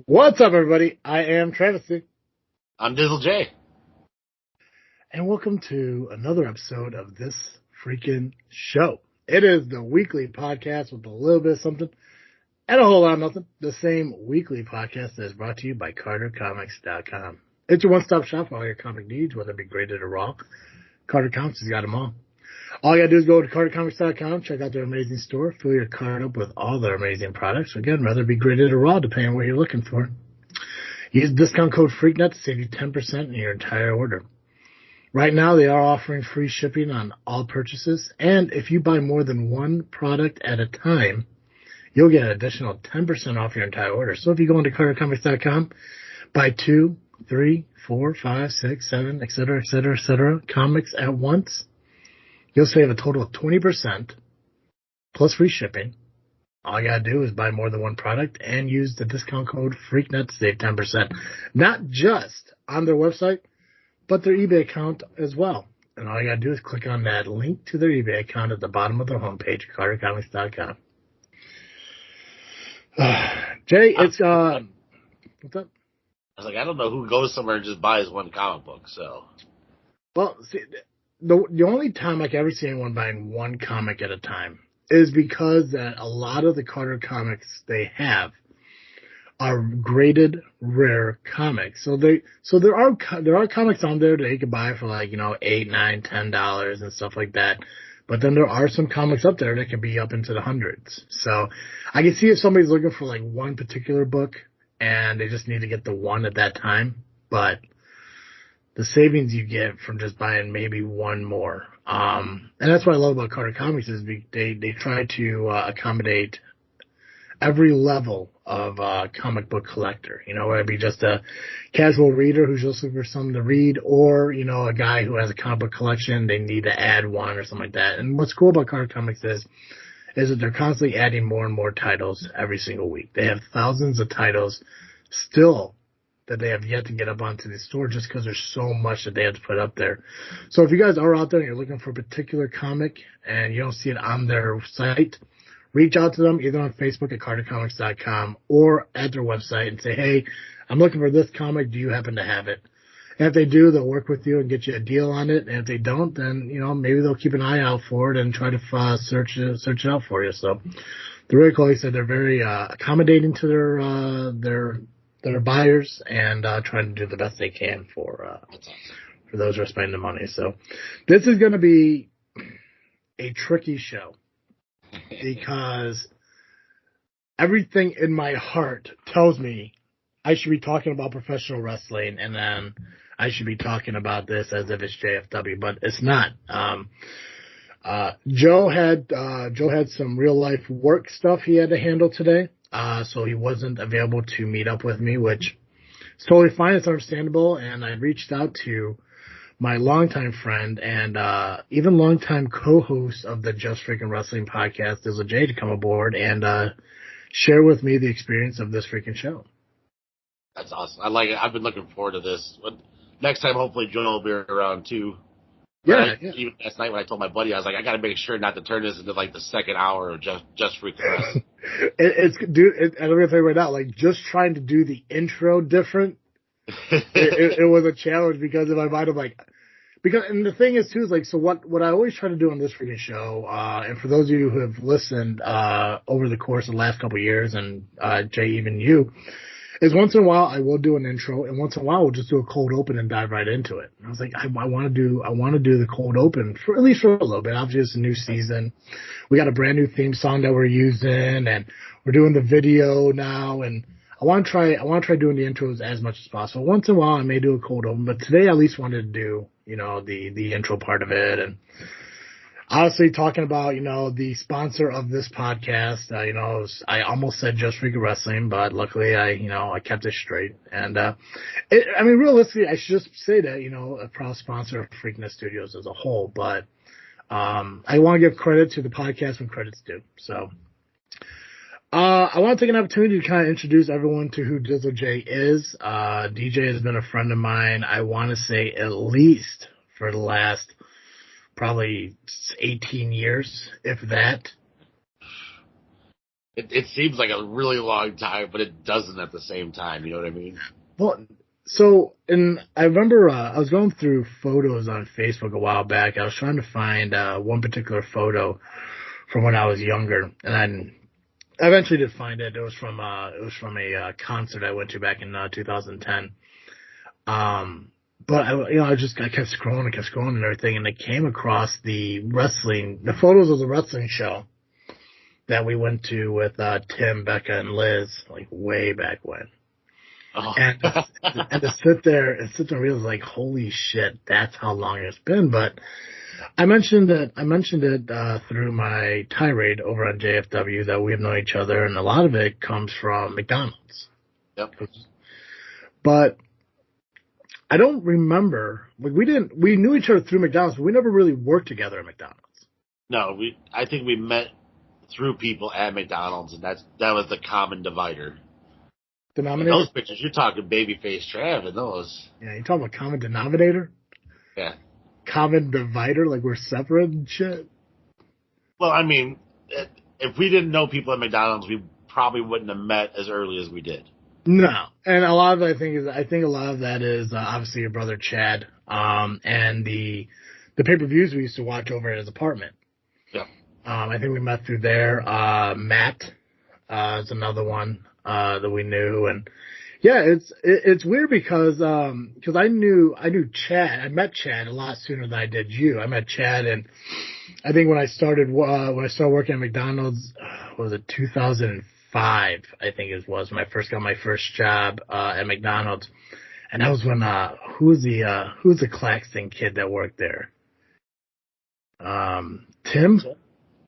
What's up, everybody? I am Travis, I'm Dizzle J. and welcome to another episode of this freaking show. It is the weekly podcast with a little bit of something and a whole lot of nothing. The same weekly podcast that is brought to you by CarterComics.com. It's your one-stop shop for all your comic needs, whether it be graded or raw. Carter Comics has got them all. All you gotta do is go to CarterComics.com, check out their amazing store, fill your cart up with all their amazing products. Again, whether it be graded or raw, depending on what you're looking for. Use discount code FreakNet to save you 10% in your entire order. Right now, they are offering free shipping on all purchases, and if you buy more than one product at a time, you'll get an additional 10% off your entire order. So if you go into CarterComics.com, buy 2, 3, 4, 5, 6, 7, etc., comics at once, you'll save a total of 20% plus free shipping. All you gotta do is buy more than one product and use the discount code FreakNet to save 10%. Not just on their website, but their eBay account as well. And all you gotta do is click on that link to their eBay account at the bottom of their homepage, CarterComics.com. Jay, it's what's up? I was like, I don't know who goes somewhere and just buys one comic book, so. Well, see, the only time I can ever see anyone buying one comic at a time is because that a lot of the Carter comics they have are graded rare comics. So there are comics on there that you can buy for like, $8, $9, $10 and stuff like that. But then there are some comics up there that can be up into the hundreds. So I can see if somebody's looking for like one particular book and they just need to get the one at that time. But the savings you get from just buying maybe one more. And that's what I love about Carter Comics is they try to accommodate every level of comic book collector. Whether it be just a casual reader who's just looking for something to read, or a guy who has a comic book collection, they need to add one or something like that. And what's cool about Carter Comics is that they're constantly adding more and more titles every single week. They have thousands of titles still that they have yet to get up onto the store just because there's so much that they have to put up there. So if you guys are out there and you're looking for a particular comic and you don't see it on their site, reach out to them either on Facebook at CarterComics.com or at their website and say, hey, I'm looking for this comic. Do you happen to have it? And if they do, they'll work with you and get you a deal on it. And if they don't, then, maybe they'll keep an eye out for it and try to search it out for you. So they're really cool. Like I said, they're very accommodating to their buyers and trying to do the best they can for those who are spending the money. So this is going to be a tricky show because everything in my heart tells me I should be talking about professional wrestling and then I should be talking about this as if it's JFW, but it's not. Joe had some real life work stuff he had to handle today. So he wasn't available to meet up with me, which is totally fine. It's understandable. And I reached out to my longtime friend and even longtime co-host of the Just Freakin Wrestling podcast, Dizzle J, to come aboard and share with me the experience of this freaking show. That's awesome. I like it. I've been looking forward to this. But next time, hopefully, Joe will be around too. Yeah. Even last night when I told my buddy, I was like, I got to make sure not to turn this into like the second hour of just Freakin Wrestling. I'm going to tell you right now, like just trying to do the intro different, it was a challenge because in my mind I'm like, and the thing is too, is like, so what I always try to do on this freaking show, and for those of you who have listened, over the course of the last couple of years and, Jay, even you, is once in a while I will do an intro and once in a while we'll just do a cold open and dive right into it. And I was like, I want to do the cold open for at least for a little bit. Obviously it's a new season. We got a brand new theme song that we're using and we're doing the video now and I want to try doing the intros as much as possible. Once in a while I may do a cold open, but today I at least wanted to do, the intro part of it and honestly, talking about, the sponsor of this podcast, I almost said Just Freakin Wrestling, but luckily I kept it straight. And, realistically, I should just say that, a proud sponsor of Freak Net Studios as a whole, but, I want to give credit to the podcast when credit's due. So, I want to take an opportunity to kind of introduce everyone to who Dizzle J is. DJ has been a friend of mine, I want to say at least for the last probably 18 years, if that. It seems like a really long time, but it doesn't at the same time. You know what I mean? Well, so, and I remember I was going through photos on Facebook a while back. I was trying to find one particular photo from when I was younger, and I eventually did find it. It was from a concert I went to back in 2010. But I kept scrolling and everything, and I came across the photos of the wrestling show that we went to with Tim, Becca, and Liz, like way back when. Oh. And to sit there and realize, like, holy shit, that's how long it's been. But I mentioned it through my tirade over on JFW that we have known each other, and a lot of it comes from McDonald's. Yep. But I don't remember. Like, we knew each other through McDonald's, but we never really worked together at McDonald's. No, I think we met through people at McDonald's, and that was the common divider. Denominator? In those pictures, you're talking babyface Trav in those. Yeah, you're talking about common denominator? Yeah. Common divider, like we're separate and shit? Well, I mean, if we didn't know people at McDonald's, we probably wouldn't have met as early as we did. No, and a lot of it, I think a lot of that is obviously your brother Chad, and the pay-per-views we used to watch over at his apartment. Yeah. I think we met through there. Matt is another one that we knew, and yeah, it's weird because I knew Chad. I met Chad a lot sooner than I did you. I met Chad, and I think when I started working at McDonald's, what was it, 2005? I think it was when I got my first job at McDonald's, and that was when who's the Claxton kid that worked there? Tim.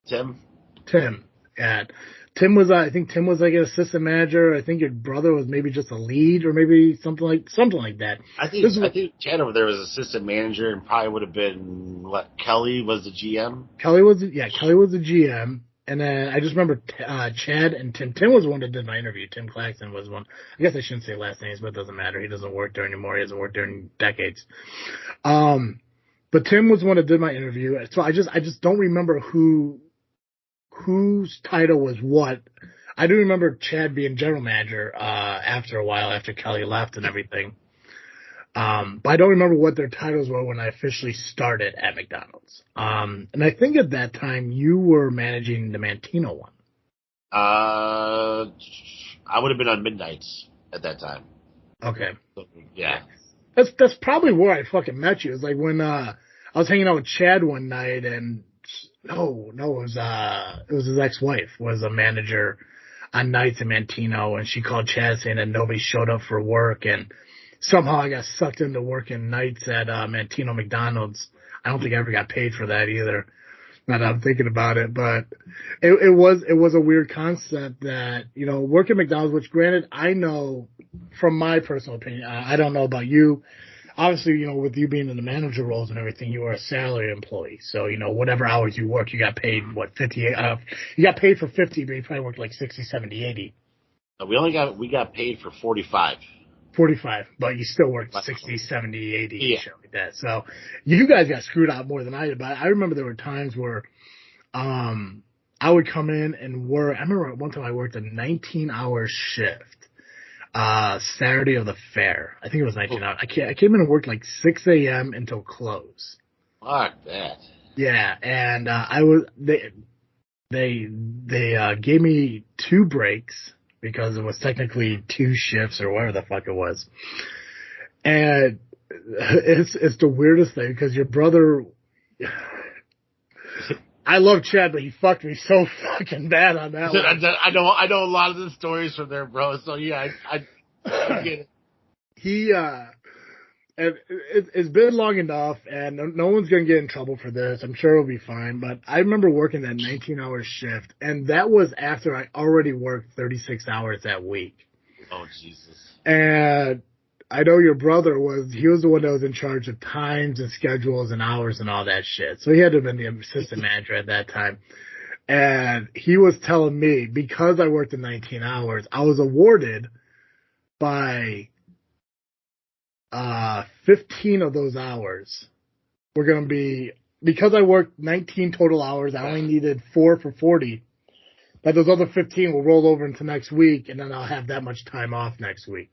Yeah. Tim was like an assistant manager. I think your brother was maybe just a lead or maybe something like that. I think Chad over there was assistant manager and probably would have been Kelly was the GM. Kelly was the GM. And then I just remember Chad and Tim. Tim was the one that did my interview. Tim Claxton was one. I guess I shouldn't say last names, but it doesn't matter. He doesn't work there anymore. He hasn't worked there in decades. But Tim was the one that did my interview. So I just don't remember whose title was what. I do remember Chad being general manager after a while, after Kelly left and everything. But I don't remember what their titles were when I officially started at McDonald's. And I think at that time you were managing the Mantino one. I would have been on Midnights at that time. Okay. So, yeah. That's probably where I fucking met you. It was like when I was hanging out with Chad one night, and it was his ex-wife was a manager on nights in Mantino, and she called Chad saying that nobody showed up for work, and somehow I got sucked into working nights at Mantino McDonald's. I don't think I ever got paid for that either. Now that I'm thinking about it, but it was a weird concept that, working McDonald's, which granted I know from my personal opinion, I don't know about you. Obviously, with you being in the manager roles and everything, you are a salary employee. So, whatever hours you work, you got paid, 58, you got paid for 50, but you probably worked like 60, 70, 80. We got paid for 45. 45, but you still worked 60, 70, 80, yeah. Shit like that. So you guys got screwed out more than I did. But I remember there were times where I would come in and work. I remember one time I worked a 19-hour shift Saturday of the fair. I think it was 19 hours. I came in and worked like 6 a.m. until close. Fuck that. Yeah, and they gave me 2 breaks, because it was technically 2 shifts or whatever the fuck it was. And it's the weirdest thing, because your brother, I love Chad, but he fucked me so fucking bad on that one. I know a lot of the stories from there, bro. So yeah, I get it. It's been long enough, and no one's going to get in trouble for this. I'm sure it'll be fine. But I remember working that 19-hour shift, and that was after I already worked 36 hours that week. Oh, Jesus. And I know your brother he was the one that was in charge of times and schedules and hours and all that shit. So he had to have been the assistant manager at that time. And he was telling me, because I worked the 19 hours, I was awarded by 15 of those hours were going to be, because I worked 19 total hours, I only needed 4 for 40. Like those other 15 will roll over into next week, and then I'll have that much time off next week.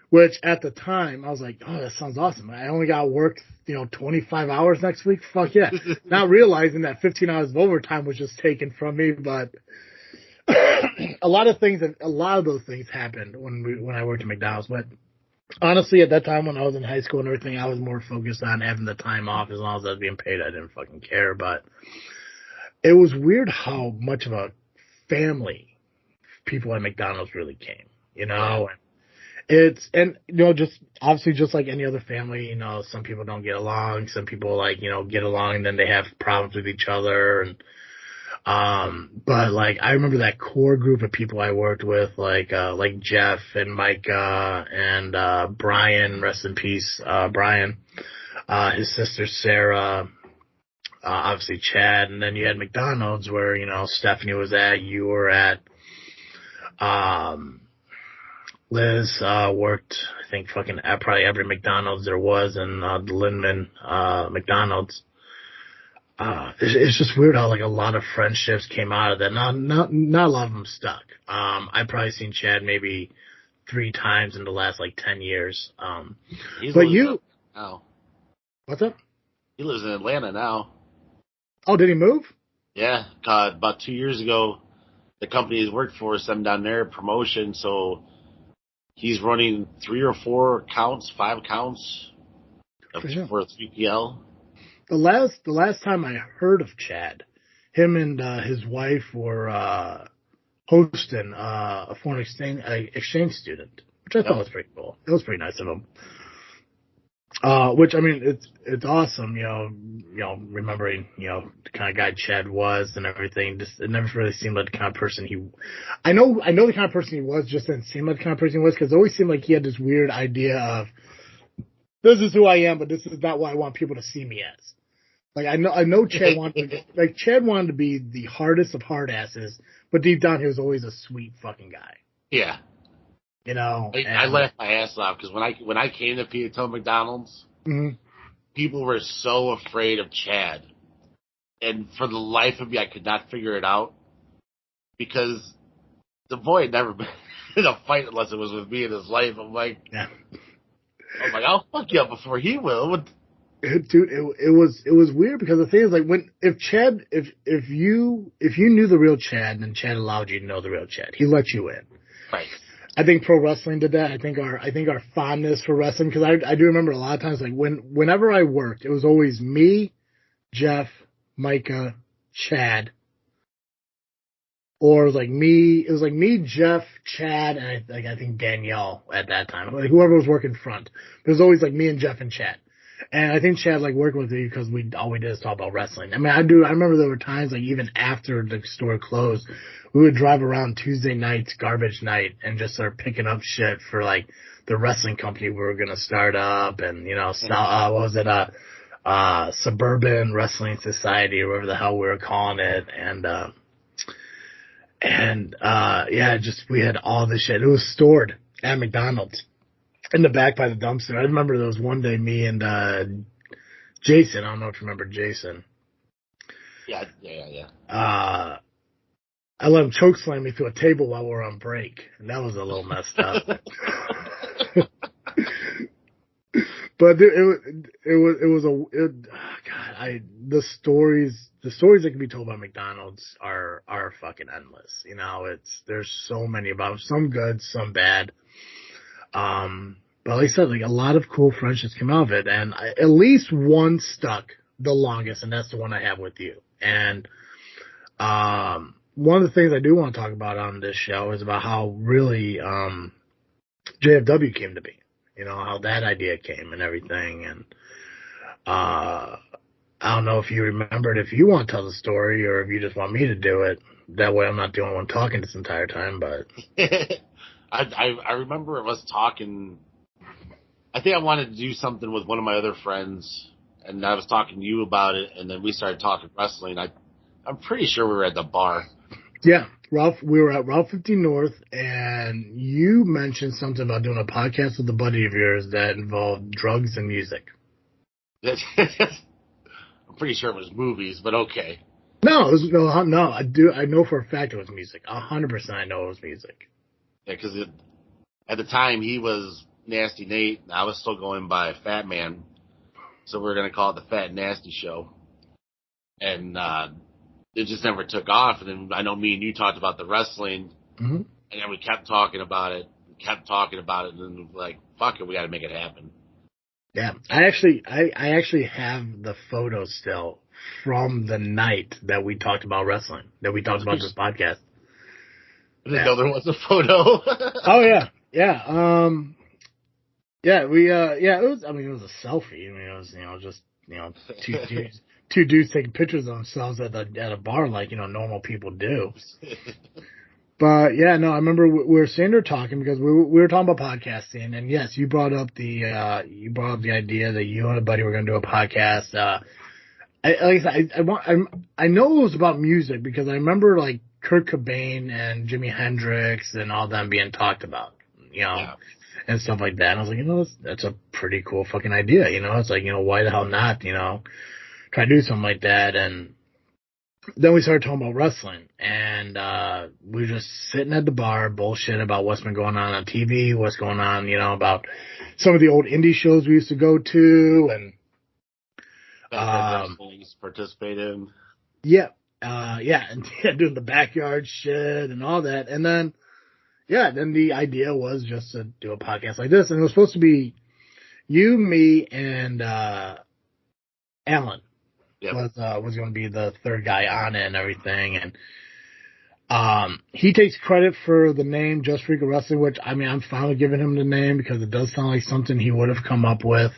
Which at the time, I was like, oh, that sounds awesome. I only got to work, 25 hours next week. Fuck yeah. Not realizing that 15 hours of overtime was just taken from me, but a lot of those things happened when I worked at McDonald's. But honestly, at that time when I was in high school and everything, I was more focused on having the time off. As long as I was being paid, I didn't fucking care. But it was weird how much of a family people at McDonald's really came, Yeah. Just obviously just like any other family, some people don't get along. Some people get along and then they have problems with each other. And, but like, I remember that core group of people I worked with, like Jeff and Micah and, Brian, rest in peace, Brian, his sister Sarah, obviously Chad. And then you had McDonald's where, Stephanie was at, you were at, Liz worked, I think, fucking at probably every McDonald's there was in the Lindman McDonald's. It's just weird how like a lot of friendships came out of that. Not a lot of them stuck. I probably seen Chad maybe 3 times in the last like 10 years. But you, now. What's up? He lives in Atlanta now. Oh, did he move? Yeah, about 2 years ago, the company he's worked for sent him down there promotion, so. He's running 3 or 4 counts, 5 counts for 3PL. The last time I heard of Chad, him and his wife were hosting a foreign exchange student, which I thought was pretty cool. It was pretty nice of him. Which I mean, it's awesome, remembering, the kind of guy Chad was and everything. Just it never really seemed like the kind of person I know the kind of person he was, just didn't seem like the kind of person he was, because it always seemed like he had this weird idea of, this is who I am, but this is not what I want people to see me as. Like I know Chad wanted to be the hardest of hard asses, but deep down he was always a sweet fucking guy. Yeah. I laughed my ass off because when I came to Peatone McDonald's, mm-hmm. people were so afraid of Chad, and for the life of me, I could not figure it out because the boy had never been in a fight unless it was with me in his life. I'm like, I'll fuck you up before he will. Dude, it was weird because the thing is like if you knew the real Chad, then Chad allowed you to know the real Chad. He let you in. Right. I think pro wrestling did that. I think our fondness for wrestling, because I do remember a lot of times, like whenever I worked, it was always me, Jeff, Micah, Chad, or it was like me, Jeff, Chad, and I think Danielle at that time, like whoever was working front. It was always like me and Jeff and Chad. And I think Chad liked working with me because all we did is talk about wrestling. I mean, I remember there were times like even after the store closed, we would drive around Tuesday nights, garbage night, and just start picking up shit for like the wrestling company we were going to start up, and what was it, Suburban Wrestling Society or whatever the hell we were calling it, just we had all this shit. It was stored at McDonald's in the back by the dumpster. I remember there was one day me and Jason. I don't know if you remember Jason. Yeah. I let him choke slam me through a table while we were on break, and that was a little messed up. But the stories that can be told by McDonald's are fucking endless. There's so many about them, some good, some bad. But like I said, like a lot of cool friendships came out of it, and at least one stuck the longest, and that's the one I have with you. And one of the things I do want to talk about on this show is about how really JFW came to be. How that idea came and everything. And I don't know if you remembered, if you want to tell the story or if you just want me to do it. That way I'm not the only one talking this entire time. But I remember us talking. I think I wanted to do something with one of my other friends, and I was talking to you about it, and then we started talking wrestling. I'm pretty sure we were at the bar. Yeah, Ralph. We were at Route 50 North, and you mentioned something about doing a podcast with a buddy of yours that involved drugs and music. I'm pretty sure it was movies, but okay. No, it was, no, I know for a fact it was music. 100% I know it was music. Yeah, because at the time he was Nasty Nate, and I was still going by Fat Man, so we were going to call it the Fat Nasty Show. And it just never took off. And then I know me and you talked about the wrestling, and then we kept talking about it, and then like, fuck it, we got to make it happen. Yeah, I actually have the photo still from the night that we talked about wrestling, that we talked about this podcast. I didn't know there was a photo. Oh yeah. It was, I mean, it was a selfie. I mean, it was, just, two dudes taking pictures of themselves at a bar like, normal people do. But yeah, no, I remember we were sitting there talking because we were talking about podcasting, and yes, you brought up the idea that you and a buddy were going to do a podcast. I know it was about music because I remember like Kurt Cobain and Jimi Hendrix and all them being talked about, and stuff like that. And I was like, that's a pretty cool fucking idea, It's like, why the hell not, try to do something like that. And then we started talking about wrestling, and we were just sitting at the bar, bullshit about what's been going on TV, what's going on, about some of the old indie shows we used to go to, and participate in. Yeah, and doing the backyard shit and all that, and then the idea was just to do a podcast like this, and it was supposed to be you, me, and Alan. Yep. Was going to be the third guy on it and everything, and he takes credit for the name Just Freakin' Wrestling, which I mean I'm finally giving him the name because it does sound like something he would have come up with.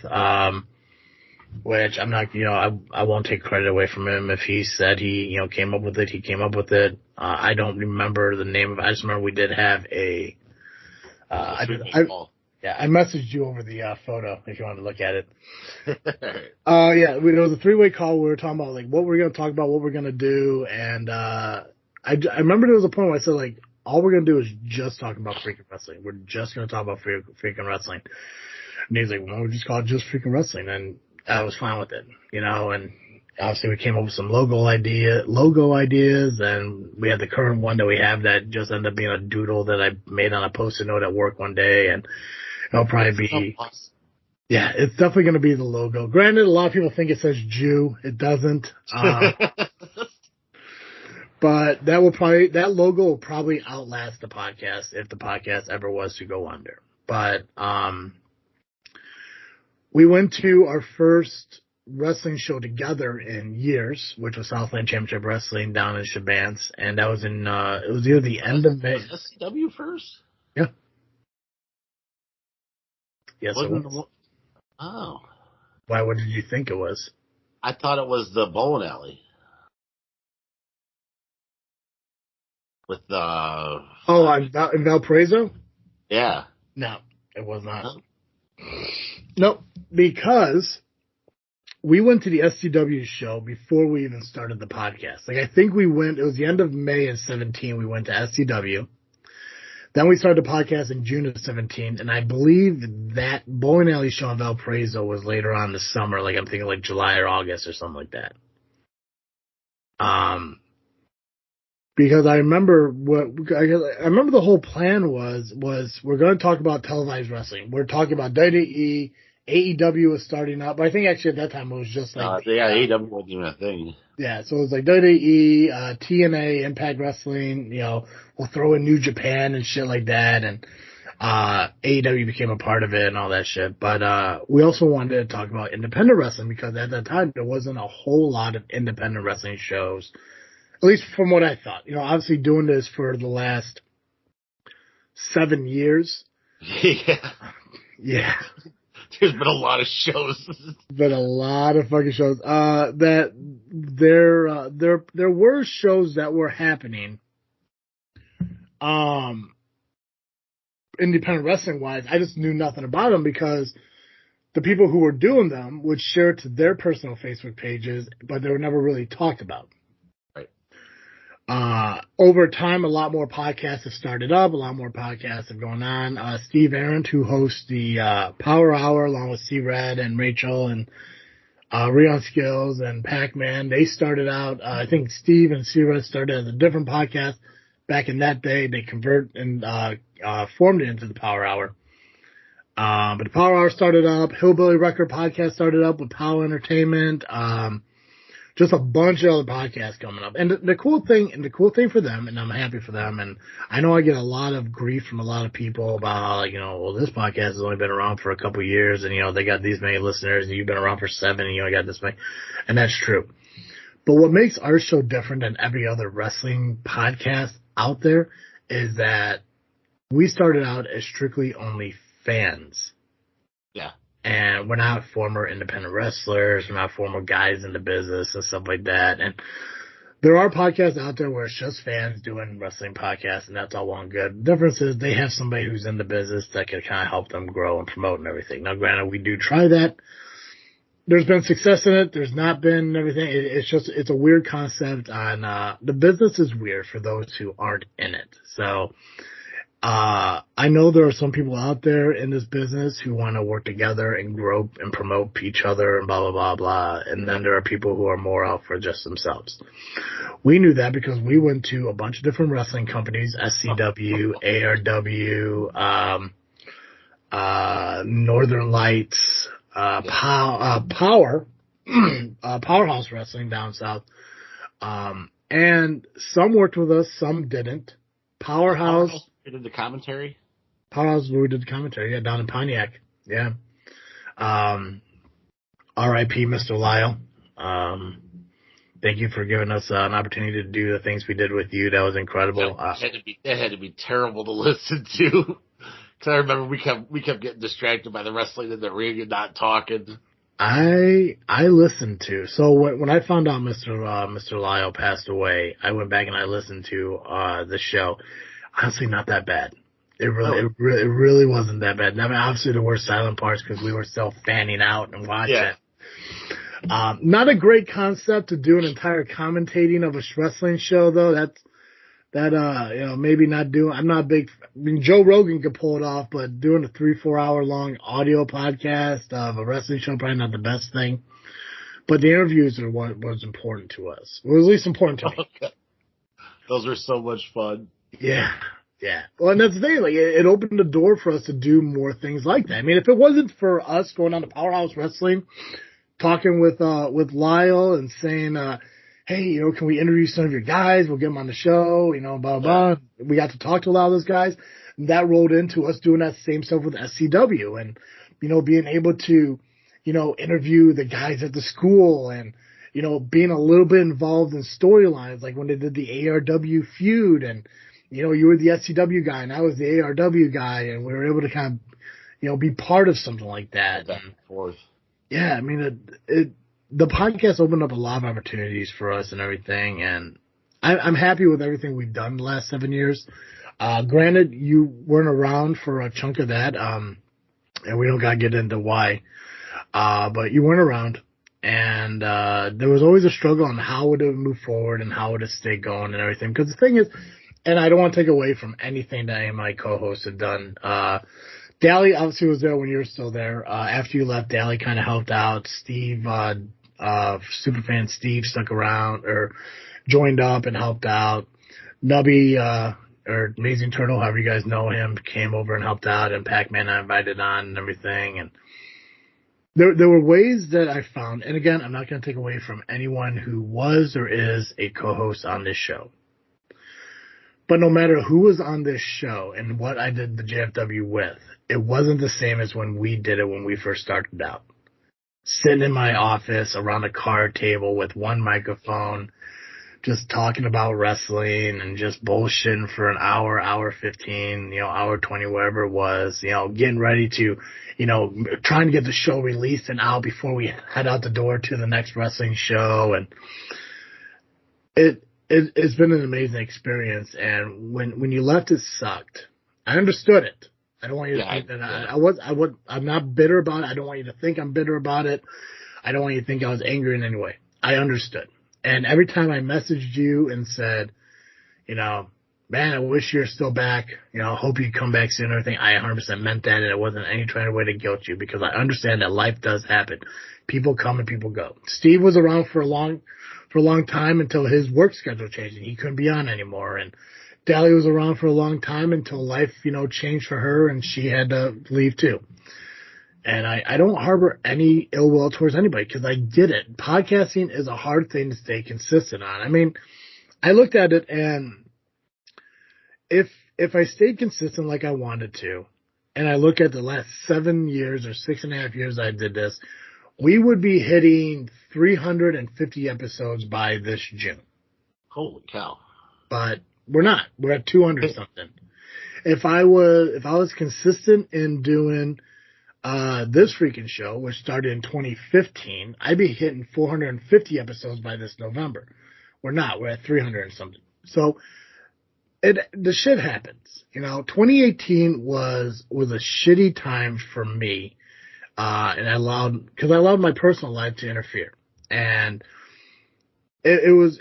Which I'm not, I won't take credit away from him if he said he came up with it. He came up with it. I don't remember the name of it. I just remember we did have a. I messaged you over the photo if you wanted to look at it. There was a 3-way call. We were talking about like what we're going to talk about, what we're going to do, and I remember there was a point where I said like all we're going to do is just talk about freaking wrestling. We're just going to talk about freaking wrestling. And he's like, well, we'll just call it Just Freaking Wrestling, and I was fine with it, and obviously we came up with some logo ideas, and we had the current one that we have that just ended up being a doodle that I made on a Post-it note at work one day, and it'll probably be, it's definitely going to be the logo. Granted, a lot of people think it says Jew. It doesn't. But that logo will probably outlast the podcast if the podcast ever was to go under. But, we went to our first wrestling show together in years, which was Southland Championship Wrestling down in Shabans, and that was in, it was near the end of May. SCW first? Yeah. Yes, it was. Oh. Why, what did you think it was? I thought it was the bowling alley. With the... in Valparaiso? Yeah. No, it was not. Huh? Nope, because we went to the SCW show before we even started the podcast. Like, I think it was the end of May of 17, we went to SCW. Then we started the podcast in June of 17, and I believe that bowling alley show in Valparaiso was later on this summer, like I'm thinking like July or August or something like that. Because I remember the whole plan was we're going to talk about televised wrestling. We're talking about WWE, AEW was starting up, but I think actually at that time it was just like AEW wasn't even a thing. Yeah, so it was like WWE, TNA, Impact Wrestling. We'll throw in New Japan and shit like that, and AEW became a part of it and all that shit. But we also wanted to talk about independent wrestling because at that time there wasn't a whole lot of independent wrestling shows. At least from what I thought. Obviously doing this for the last 7 years. Yeah. Yeah. There's been a lot of shows. Been a lot of fucking shows. That there were shows that were happening. Independent wrestling wise, I just knew nothing about them because the people who were doing them would share it to their personal Facebook pages, but they were never really talked about. Over time, a lot more podcasts have started up. A lot more podcasts have gone on. Steve Arendt, who hosts the Power Hour along with C-Red and Rachel and Rion Skills and Pac-Man, they started out, I think Steve and Sierra started as a different podcast back in that day. They formed it into the Power Hour. But the Power Hour started up, Hillbilly Record Podcast started up with Power Entertainment, just a bunch of other podcasts coming up. And the cool thing for them, and I'm happy for them, and I know I get a lot of grief from a lot of people about, like, well, this podcast has only been around for a couple of years, and, they got these many listeners, and you've been around for 7, and you only got this many. And that's true. But what makes our show different than every other wrestling podcast out there is that we started out as strictly only fans. Yeah. And we're not former independent wrestlers. We're not former guys in the business and stuff like that. And there are podcasts out there where it's just fans doing wrestling podcasts, and that's all well and good. The difference is they have somebody who's in the business that can kind of help them grow and promote and everything. Now, granted, we do try that. There's been success in it. There's not been everything. It's a weird concept on, the business is weird for those who aren't in it. So, I know there are some people out there in this business who want to work together and grow and promote each other and blah, blah, blah, blah. And then there are people who are more out for just themselves. We knew that because we went to a bunch of different wrestling companies, SCW, ARW, Northern Lights, Powerhouse Wrestling down south. And some worked with us, some didn't. Powerhouse. We did the commentary? Powerhouse, where we did the commentary, down in Pontiac. Yeah. R.I.P. Mr. Lyle. Thank you for giving us an opportunity to do the things we did with you. That was incredible. That had to be terrible to listen to. Because I remember we kept getting distracted by the wrestling in the ring and not talking. I listened to. So when I found out Mr. Lyle passed away, I went back and I listened to the show. Honestly, not that bad. It really wasn't that bad. I mean, obviously there were silent parts because we were still fanning out and watching. Yeah. Not a great concept to do an entire commentating of a wrestling show, though. Maybe not doing. I'm not big. I mean, Joe Rogan could pull it off, but doing a 3-4 hour long audio podcast of a wrestling show probably not the best thing. But the interviews are what was important to us. Or at least important to me. Okay. Those are so much fun. Yeah. Well, and that's the thing. Like, it opened the door for us to do more things like that. I mean, if it wasn't for us going on to Powerhouse Wrestling, talking with Lyle and saying, hey, can we interview some of your guys? We'll get them on the show, blah, blah. We got to talk to a lot of those guys. And that rolled into us doing that same stuff with SCW and, being able to, interview the guys at the school and, being a little bit involved in storylines, like when they did the ARW feud and, you were the SCW guy and I was the ARW guy and we were able to kind of, be part of something like that. Back and forth. Yeah, I mean, the podcast opened up a lot of opportunities for us and everything, and I'm happy with everything we've done the last 7 years. Granted, you weren't around for a chunk of that, and we don't gotta get into why, but you weren't around, and there was always a struggle on how would it move forward and how would it stay going and everything. Because the thing is, and I don't want to take away from anything that any of my co-hosts have done. Dally obviously was there when you were still there. After you left, Dally kind of helped out. Steve, Superfan Steve stuck around or joined up and helped out. Nubby, or Amazing Turtle, however you guys know him, came over and helped out, and Pac-Man I invited on and everything. And there were ways that I found, and again, I'm not going to take away from anyone who was or is a co-host on this show. But no matter who was on this show and what I did the JFW with, it wasn't the same as when we did it when we first started out. Sitting in my office around a card table with one microphone, just talking about wrestling and just bullshitting for an hour, hour 15, hour 20, whatever it was, getting ready to, trying to get the show released and out before we head out the door to the next wrestling show. And it's been an amazing experience. And when you left, it sucked. I understood it. I don't want you to think that I'm not bitter about it. I don't want you to think I'm bitter about it. I don't want you to think I was angry in any way. I understood. And every time I messaged you and said, man, I wish you're still back. Hope you come back soon and everything. I 100% meant that, and it wasn't any trying to way to guilt you because I understand that life does happen. People come and people go. Steve was around for a long time until his work schedule changed and he couldn't be on anymore. And Dally was around for a long time until life, changed for her and she had to leave too. And I don't harbor any ill will towards anybody because I get it. Podcasting is a hard thing to stay consistent on. I mean, I looked at it and if I stayed consistent like I wanted to, and I look at the last 7 years or 6.5 years I did this, we would be hitting 350 episodes by this June. Holy cow. But we're not. We're at 200 something. If I was consistent in doing this freaking show, which started in 2015, I'd be hitting 450 episodes by this November. We're not. We're at 300 and something. So the shit happens. 2018 was a shitty time for me. And I allowed my personal life to interfere. And it was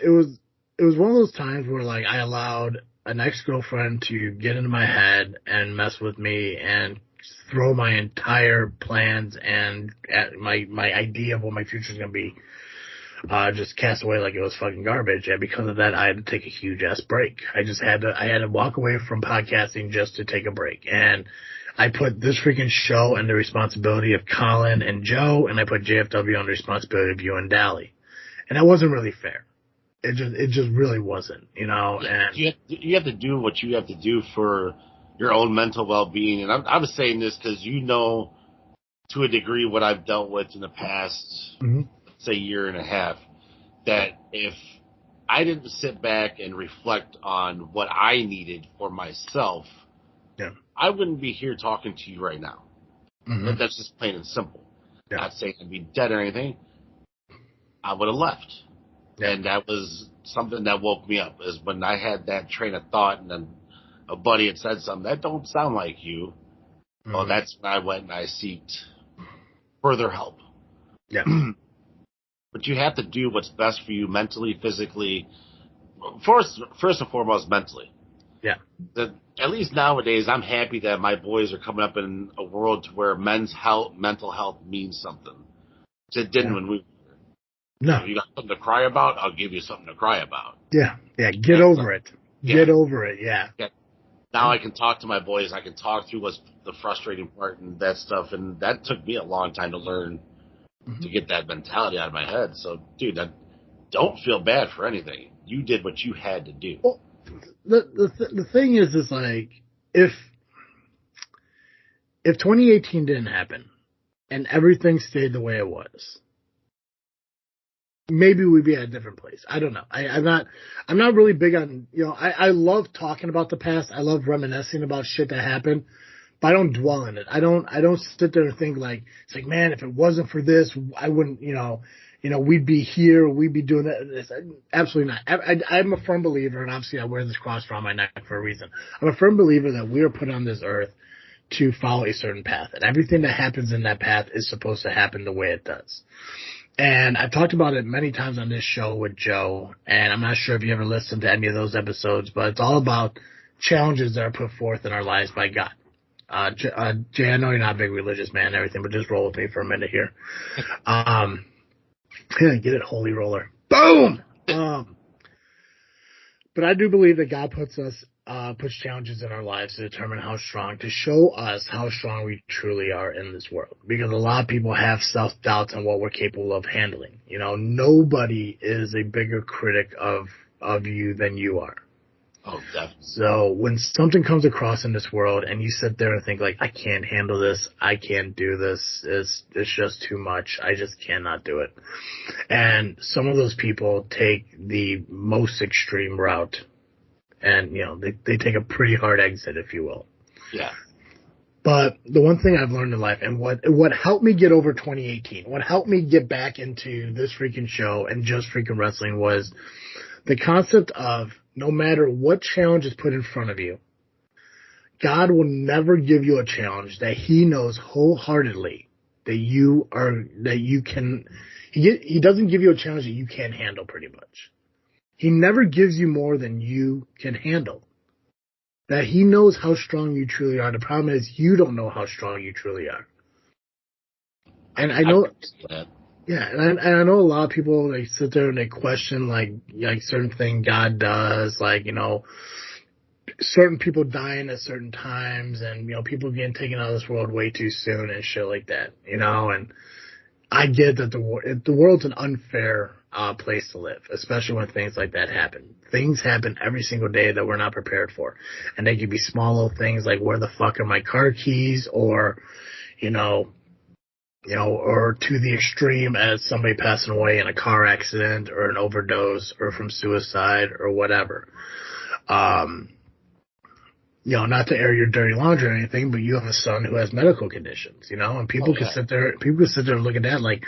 one of those times where like I allowed an ex-girlfriend to get into my head and mess with me and throw my entire plans and my idea of what my future is going to be, just cast away like it was fucking garbage. And because of that, I had to take a huge ass break. I had to walk away from podcasting just to take a break. And I put this freaking show under the responsibility of Colin and Joe, and I put JFW under the responsibility of you and Dally. And that wasn't really fair. It just really wasn't, and you have to do what you have to do for your own mental well-being. And I was saying this because to a degree what I've dealt with in the past, say, year and a half, that if I didn't sit back and reflect on what I needed for myself, I wouldn't be here talking to you right now. Mm-hmm. That's just plain and simple. Yeah. Not saying I'd be dead or anything. I would have left. Yeah. And that was something that woke me up, is when I had that train of thought and then a buddy had said something, that don't sound like you. Mm-hmm. Well, that's when I went and I sought further help. Yeah. But you have to do what's best for you mentally, physically, first and foremost mentally. Yeah. At least nowadays, I'm happy that my boys are coming up in a world to where mental health means something. It didn't when we were. No. You got something to cry about? I'll give you something to cry about. Yeah. Yeah. Get over it. Get over it. Yeah. Now I can talk to my boys. I can talk through what's the frustrating part and that stuff. And that took me a long time to learn to get that mentality out of my head. So, dude, don't feel bad for anything. You did what you had to do. Well, the thing is like, if 2018 didn't happen and everything stayed the way it was, maybe we'd be at a different place. I don't know. I'm not really big on, I love talking about the past. I love reminiscing about shit that happened, but I don't dwell in it. I don't sit there and think like, it's like, man, if it wasn't for this, I wouldn't, we'd be here, we'd be doing that. Absolutely not. I'm a firm believer, and obviously I wear this cross around my neck for a reason. I'm a firm believer that we are put on this earth to follow a certain path, and everything that happens in that path is supposed to happen the way it does. And I've talked about it many times on this show with Joe, and I'm not sure if you ever listened to any of those episodes, but it's all about challenges that are put forth in our lives by God. Jay, I know you're not a big religious man and everything, but just roll with me for a minute here. Get it, holy roller. Boom! But I do believe that God puts challenges in our lives to determine how strong, to show us how strong we truly are in this world. Because a lot of people have self-doubts on what we're capable of handling. Nobody is a bigger critic of you than you are. Oh, definitely. So when something comes across in this world and you sit there and think like, I can't handle this, I can't do this, it's just too much, I just cannot do it. And some of those people take the most extreme route and, they take a pretty hard exit, if you will. Yeah. But the one thing I've learned in life, and what helped me get over 2018, what helped me get back into this freaking show and just freaking wrestling, was the concept of, no matter what challenge is put in front of you, God will never give you a challenge that He knows wholeheartedly that you can. He doesn't give you a challenge that you can't handle. Pretty much, He never gives you more than you can handle. That he knows how strong you truly are. The problem is you don't know how strong you truly are. And I know that. Yeah, and I know a lot of people, they sit there and they question like certain thing God does, like, certain people dying at certain times, and people getting taken out of this world way too soon and shit like that, and I get that the world's an unfair place to live, especially when things like that happen. Things happen every single day that we're not prepared for, and they can be small little things like where the fuck are my car keys, or or to the extreme as somebody passing away in a car accident or an overdose or from suicide or whatever. Not to air your dirty laundry or anything, but you have a son who has medical conditions, and people can sit there and look at that like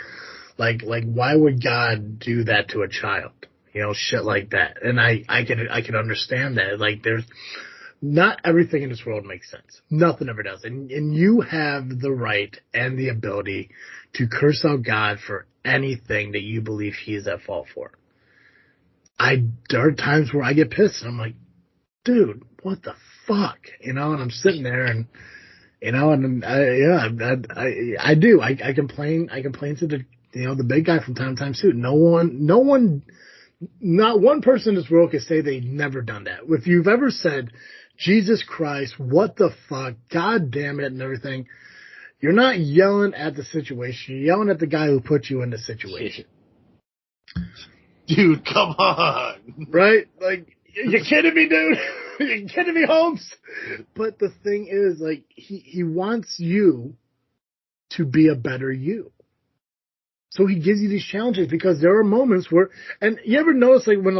why would God do that to a child? Shit like that. And I can understand that. Like, there's not everything in this world makes sense. Nothing ever does. And you have the right and the ability to curse out God for anything that you believe he is at fault for. There are times where I get pissed and I'm like, dude, what the fuck? And I'm sitting there and, I do. I complain to the big guy from time to time too. Not one person in this world can say they've never done that. If you've ever said, Jesus Christ, what the fuck, God damn it, and everything, you're not yelling at the situation. You're yelling at the guy who put you in the situation. Dude, come on. Right? Like, you kidding me, dude? You kidding me, Holmes? But the thing is, like, he wants you to be a better you. So he gives you these challenges because there are moments where, and you ever notice, like, when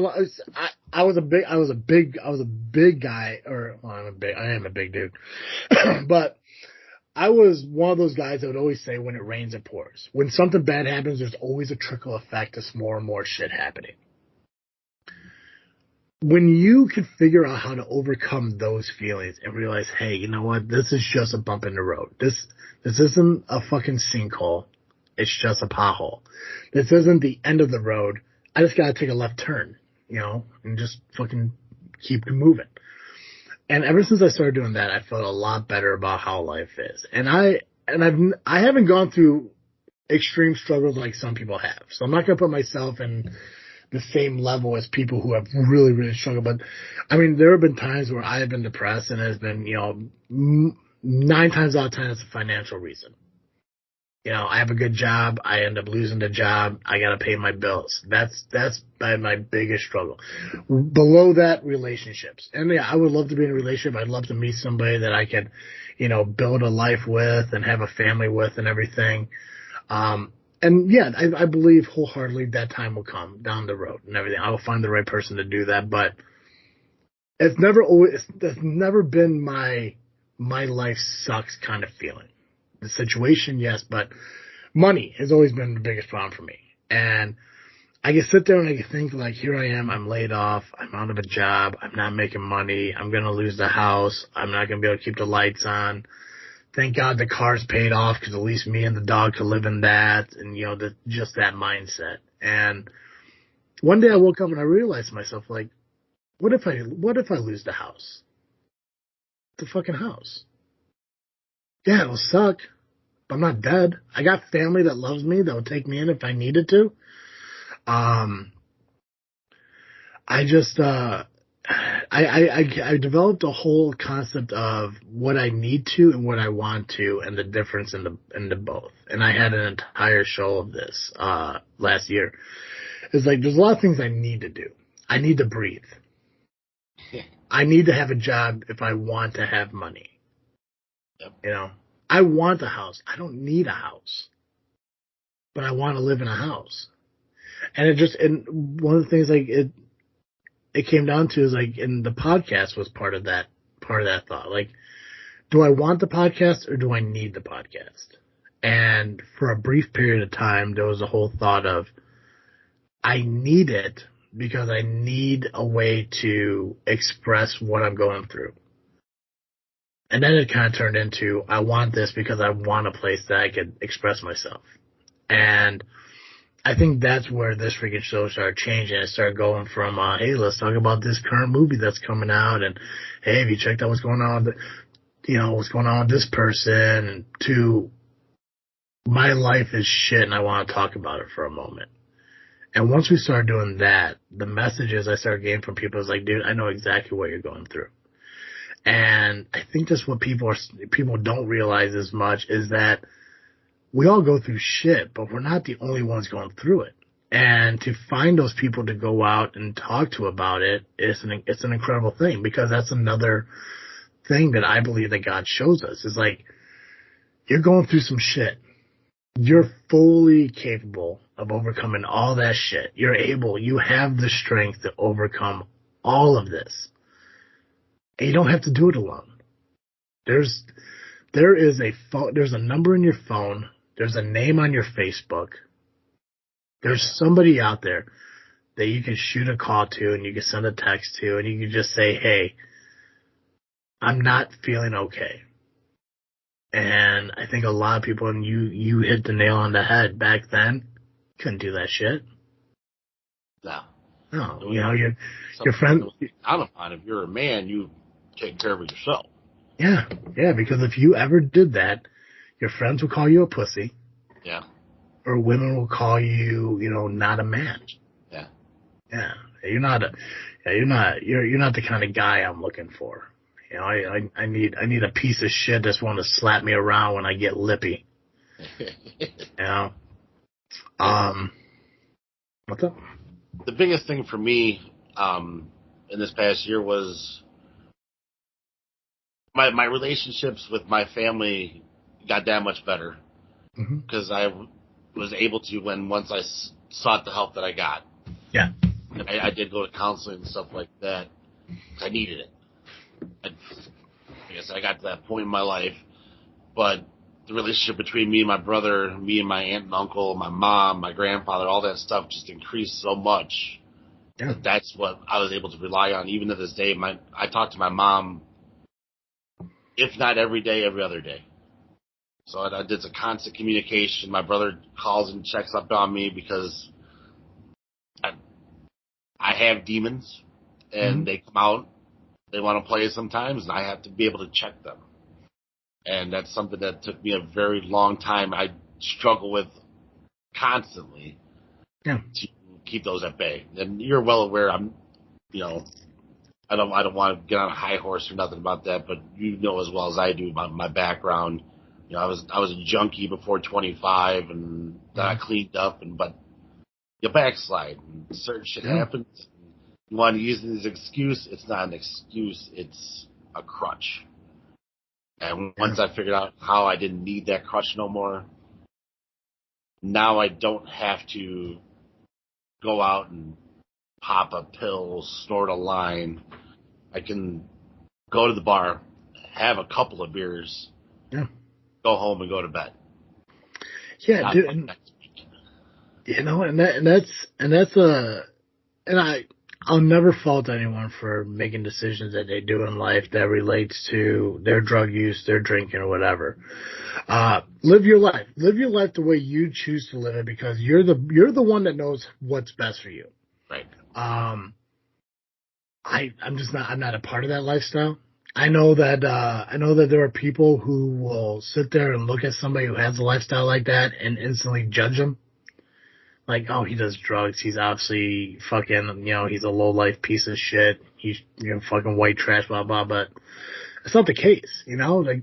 I was a big guy, or well, I am a big dude, but I was one of those guys that would always say, when it rains, it pours. When something bad happens, there's always a trickle effect of more and more shit happening. When you can figure out how to overcome those feelings and realize, hey, you know what? This is just a bump in the road. This isn't a fucking sinkhole. It's just a pothole. This isn't the end of the road. I just gotta take a left turn, and just fucking keep moving. And ever since I started doing that, I felt a lot better about how life is. And I haven't gone through extreme struggles like some people have. So I'm not gonna put myself in the same level as people who have really, really struggled. But I mean, there have been times where I have been depressed, and it has been, 9 times out of 10, it's a financial reason. I have a good job. I end up losing the job. I got to pay my bills. That's my biggest struggle. Below that, relationships. And yeah, I would love to be in a relationship. I'd love to meet somebody that I could, build a life with and have a family with and everything. And yeah, I believe wholeheartedly that time will come down the road and everything. I will find the right person to do that. But that's never been my life sucks kind of feeling. The situation, yes, but money has always been the biggest problem for me. And I can sit there and I can think, like, here I am, I'm laid off, I'm out of a job, I'm not making money, I'm going to lose the house, I'm not going to be able to keep the lights on. Thank God the car's paid off because at least me and the dog could live in that, and, just that mindset. And one day I woke up and I realized to myself, like, what if I lose the house? The fucking house. Yeah, it'll suck, but I'm not dead. I got family that loves me that would take me in if I needed to. I developed a whole concept of what I need to and what I want to, and the difference in the both. And I had an entire show of this last year. It's like there's a lot of things I need to do. I need to breathe. I need to have a job if I want to have money. Yep. I want a house. I don't need a house, but I want to live in a house. And one of the things, like, it came down to is, like, and the podcast was part of that thought. Like, do I want the podcast or do I need the podcast? And for a brief period of time, there was a whole thought of, I need it because I need a way to express what I'm going through. And then it kind of turned into, I want this because I want a place that I could express myself. And I think that's where this freaking show started changing. It started going from, hey, let's talk about this current movie that's coming out, and hey, have you checked out what's going on with, what's going on with this person, to my life is shit and I want to talk about it for a moment. And once we started doing that, the messages I started getting from people was like, dude, I know exactly what you're going through. And I think that's what people don't realize as much, is that we all go through shit, but we're not the only ones going through it. And to find those people to go out and talk to about it, it's an incredible thing, because that's another thing that I believe that God shows us, is like, you're going through some shit. You're fully capable of overcoming all that shit. You have the strength to overcome all of this. And you don't have to do it alone. There's a number in your phone. There's a name on your Facebook. There's somebody out there that you can shoot a call to, and you can send a text to, and you can just say, hey, I'm not feeling okay. And I think a lot of people, and you hit the nail on the head, back then, couldn't do that shit. No. No, your friend. If you're a man, you take care of it yourself. Yeah, because if you ever did that, your friends will call you a pussy. Yeah. Or women will call you, not a man. Yeah. Yeah. You're not the kind of guy I'm looking for. I need a piece of shit that's want to slap me around when I get lippy. What's up? The biggest thing for me in this past year was my relationships with my family got that much better, because I was able to, once I sought the help that I got. Yeah. And I did go to counseling and stuff like that. I needed it. I guess I got to that point in my life, but the relationship between me and my brother, me and my aunt and uncle, my mom, my grandfather, all that stuff just increased so much. Yeah. That's what I was able to rely on. Even to this day, I talk to my mom, if not every day, every other day. So it's a constant communication. My brother calls and checks up on me because I have demons, and they come out. They want to play sometimes, and I have to be able to check them. And that's something that took me a very long time. I struggle with constantly to keep those at bay. And you're well aware. I don't want to get on a high horse or nothing about that, but you know as well as I do my background. I was a junkie before 25, and then I cleaned up, but you backslide, and certain shit happens. You want to use it as an excuse. It's not an excuse. It's a crutch. And once I figured out how I didn't need that crutch no more, now I don't have to go out and pop a pill, snort a line. I can go to the bar, have a couple of beers, go home and go to bed. Yeah, dude. I'll never fault anyone for making decisions that they do in life that relates to their drug use, their drinking, or whatever. Live your life. Live your life the way you choose to live it, because you're the one that knows what's best for you. Right. I'm not a part of that lifestyle. I know that there are people who will sit there and look at somebody who has a lifestyle like that and instantly judge them. Like, oh, he does drugs. He's obviously fucking, he's a low-life piece of shit. He's, fucking white trash, blah, blah, but it's not the case, like,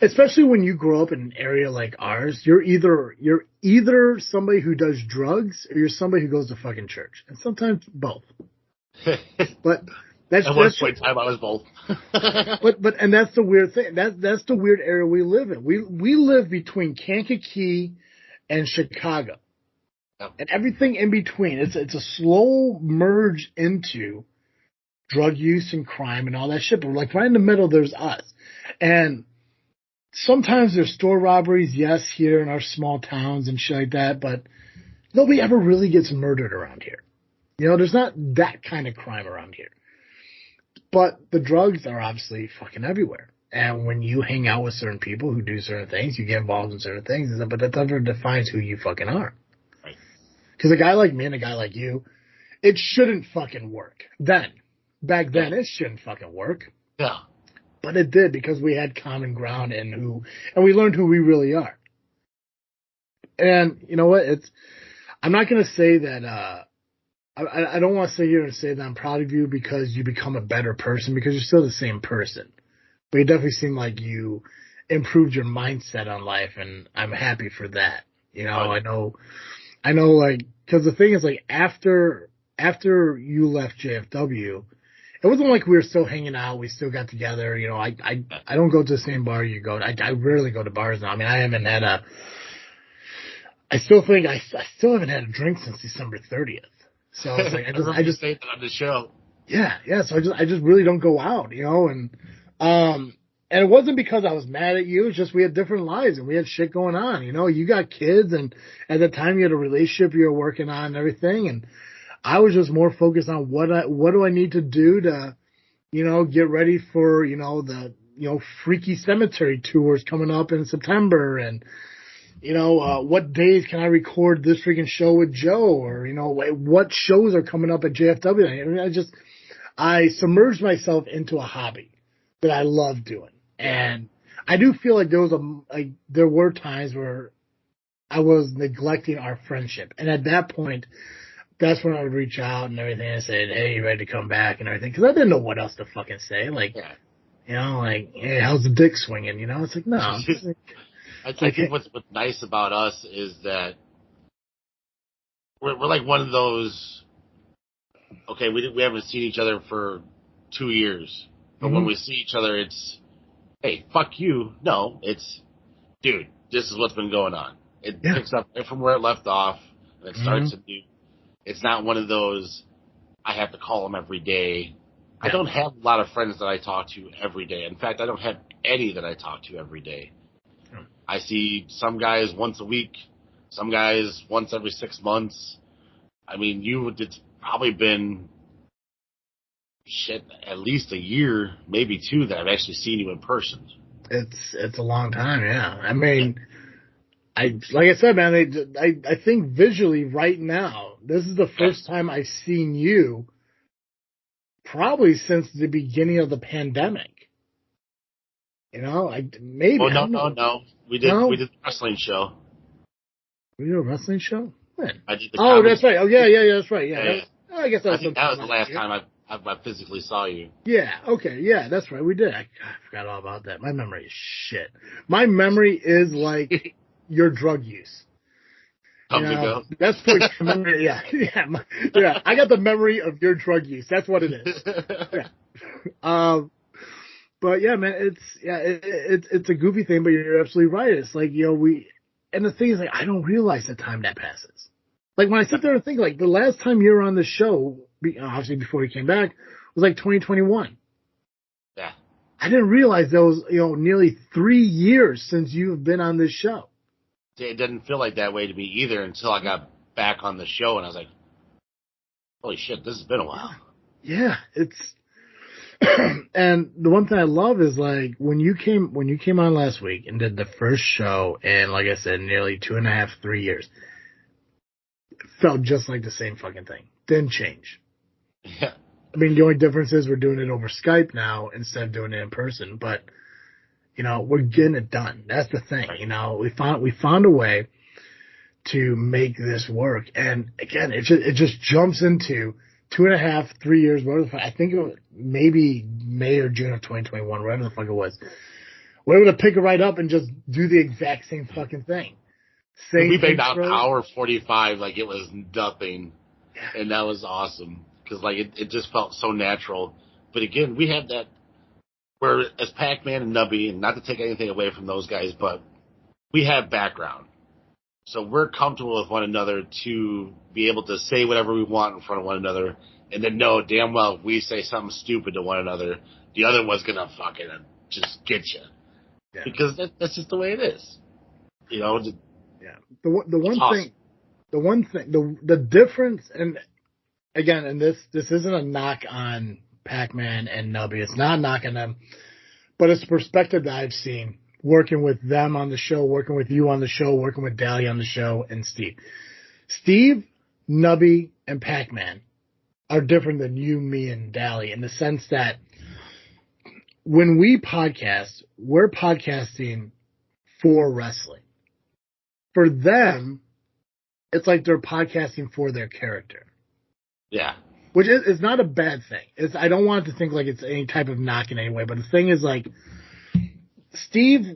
especially when you grow up in an area like ours, you're either somebody who does drugs or you're somebody who goes to fucking church. And sometimes both. But that's at one point in time I was both. and that's the weird thing. That's the weird area we live in. We live between Kankakee and Chicago. And everything in between. It's a slow merge into drug use and crime and all that shit. But like right in the middle, there's us. And sometimes there's store robberies, yes, here in our small towns and shit like that. But nobody ever really gets murdered around here. There's not that kind of crime around here. But the drugs are obviously fucking everywhere. And when you hang out with certain people who do certain things, you get involved in certain things. But that never defines who you fucking are. Because Because a guy like me and a guy like you, it shouldn't fucking work. Back then, it shouldn't fucking work. Yeah. But it did because we had common ground and we learned who we really are. And you know what? I'm not going to say that, I don't want to sit here and say that I'm proud of you because you become a better person, because you're still the same person. But you definitely seem like you improved your mindset on life, and I'm happy for that. You know, I know, like, because the thing is, like, after you left JFW, it wasn't like we were still hanging out. We still got together. You know, I don't go to the same bar you go to. I rarely go to bars now. I mean, I still haven't had a drink since December 30th. So it's like, I just say that on the show. Yeah. So I just really don't go out, you know, and it wasn't because I was mad at you. It's just we had different lives and we had shit going on. You know, you got kids, and at the time you had a relationship you were working on and everything. And I was just more focused on what do I need to do to, you know, get ready for, you know, the, you know, Freaky Cemetery tours coming up in September, and, you know, what days can I record this freaking show with Joe, or, you know, what shows are coming up at JFW. I mean, I submerged myself into a hobby that I love doing. And I do feel like there were times where I was neglecting our friendship. And at that point, that's when I would reach out and everything and say, hey, you ready to come back and everything? Because I didn't know what else to fucking say. Like, you know, like, hey, how's the dick swinging? You know, it's like, no. I think what's nice about us is that we're like one of those, okay, we haven't seen each other for 2 years, but when we see each other, it's, hey, fuck you. No, it's, dude, this is what's been going on. It picks up from where it left off, and it starts to do. It's not one of those, I have to call them every day. I don't have a lot of friends that I talk to every day. In fact, I don't have any that I talk to every day. I see some guys once a week, some guys once every 6 months. I mean, it's probably been at least a year, maybe 2, that I've actually seen you in person. It's a long time, yeah. I mean, like I said, man, I think visually right now, this is the first time I've seen you probably since the beginning of the pandemic. You know, maybe. Oh, no. We did the wrestling show. We did a wrestling show? When? I did the that's right. Oh, yeah, that's right. Yeah. I guess that was the last time I physically saw you. Yeah, okay, yeah, that's right. We did. I forgot all about that. My memory is shit. My memory is like your drug use. Comes and goes. That's what memory. Yeah. I got the memory of your drug use. That's what it is. Yeah. But yeah, man, it's a goofy thing, but you're absolutely right. It's like, you know, and the thing is, like, I don't realize the time that passes. Like, when I sit there and think, like, the last time you were on the show, obviously before you came back, was like 2021. Yeah. I didn't realize that was, you know, nearly 3 years since you've been on this show. It didn't feel like that way to me either until I got back on the show, and I was like, holy shit, this has been a while. Yeah, it's... And the one thing I love is, like, when you came on last week and did the first show in, like I said, nearly 2.5, 3 years, it felt just like the same fucking thing. Didn't change. Yeah. I mean, the only difference is we're doing it over Skype now instead of doing it in person, but, you know, we're getting it done. That's the thing. You know, we found a way to make this work. And again, it just jumps into 2.5, 3 years, whatever the fuck. I think it was maybe May or June of 2021, whatever the fuck it was. We're able to pick it right up and just do the exact same fucking thing. We made out an hour 45 like it was nothing, and that was awesome because like it just felt so natural. But again, we have that where as Pac-Man and Nubby, and not to take anything away from those guys, but we have background. So we're comfortable with one another to be able to say whatever we want in front of one another, and then know damn well if we say something stupid to one another, the other one's gonna fucking just get you. Yeah. Because that's just the way it is. You know. Yeah. The difference, and again, and this isn't a knock on Pac-Man and Nubby. It's not knocking them, but it's a perspective that I've seen working with them on the show, working with you on the show, working with Dally on the show, and Steve. Steve Nubby, and Pac-Man are different than you, me, and Dally in the sense that when we podcast, we're podcasting for wrestling. For them, it's like they're podcasting for their character. Yeah. Which is not a bad thing. I don't want it to think like it's any type of knock in any way, but the thing is like,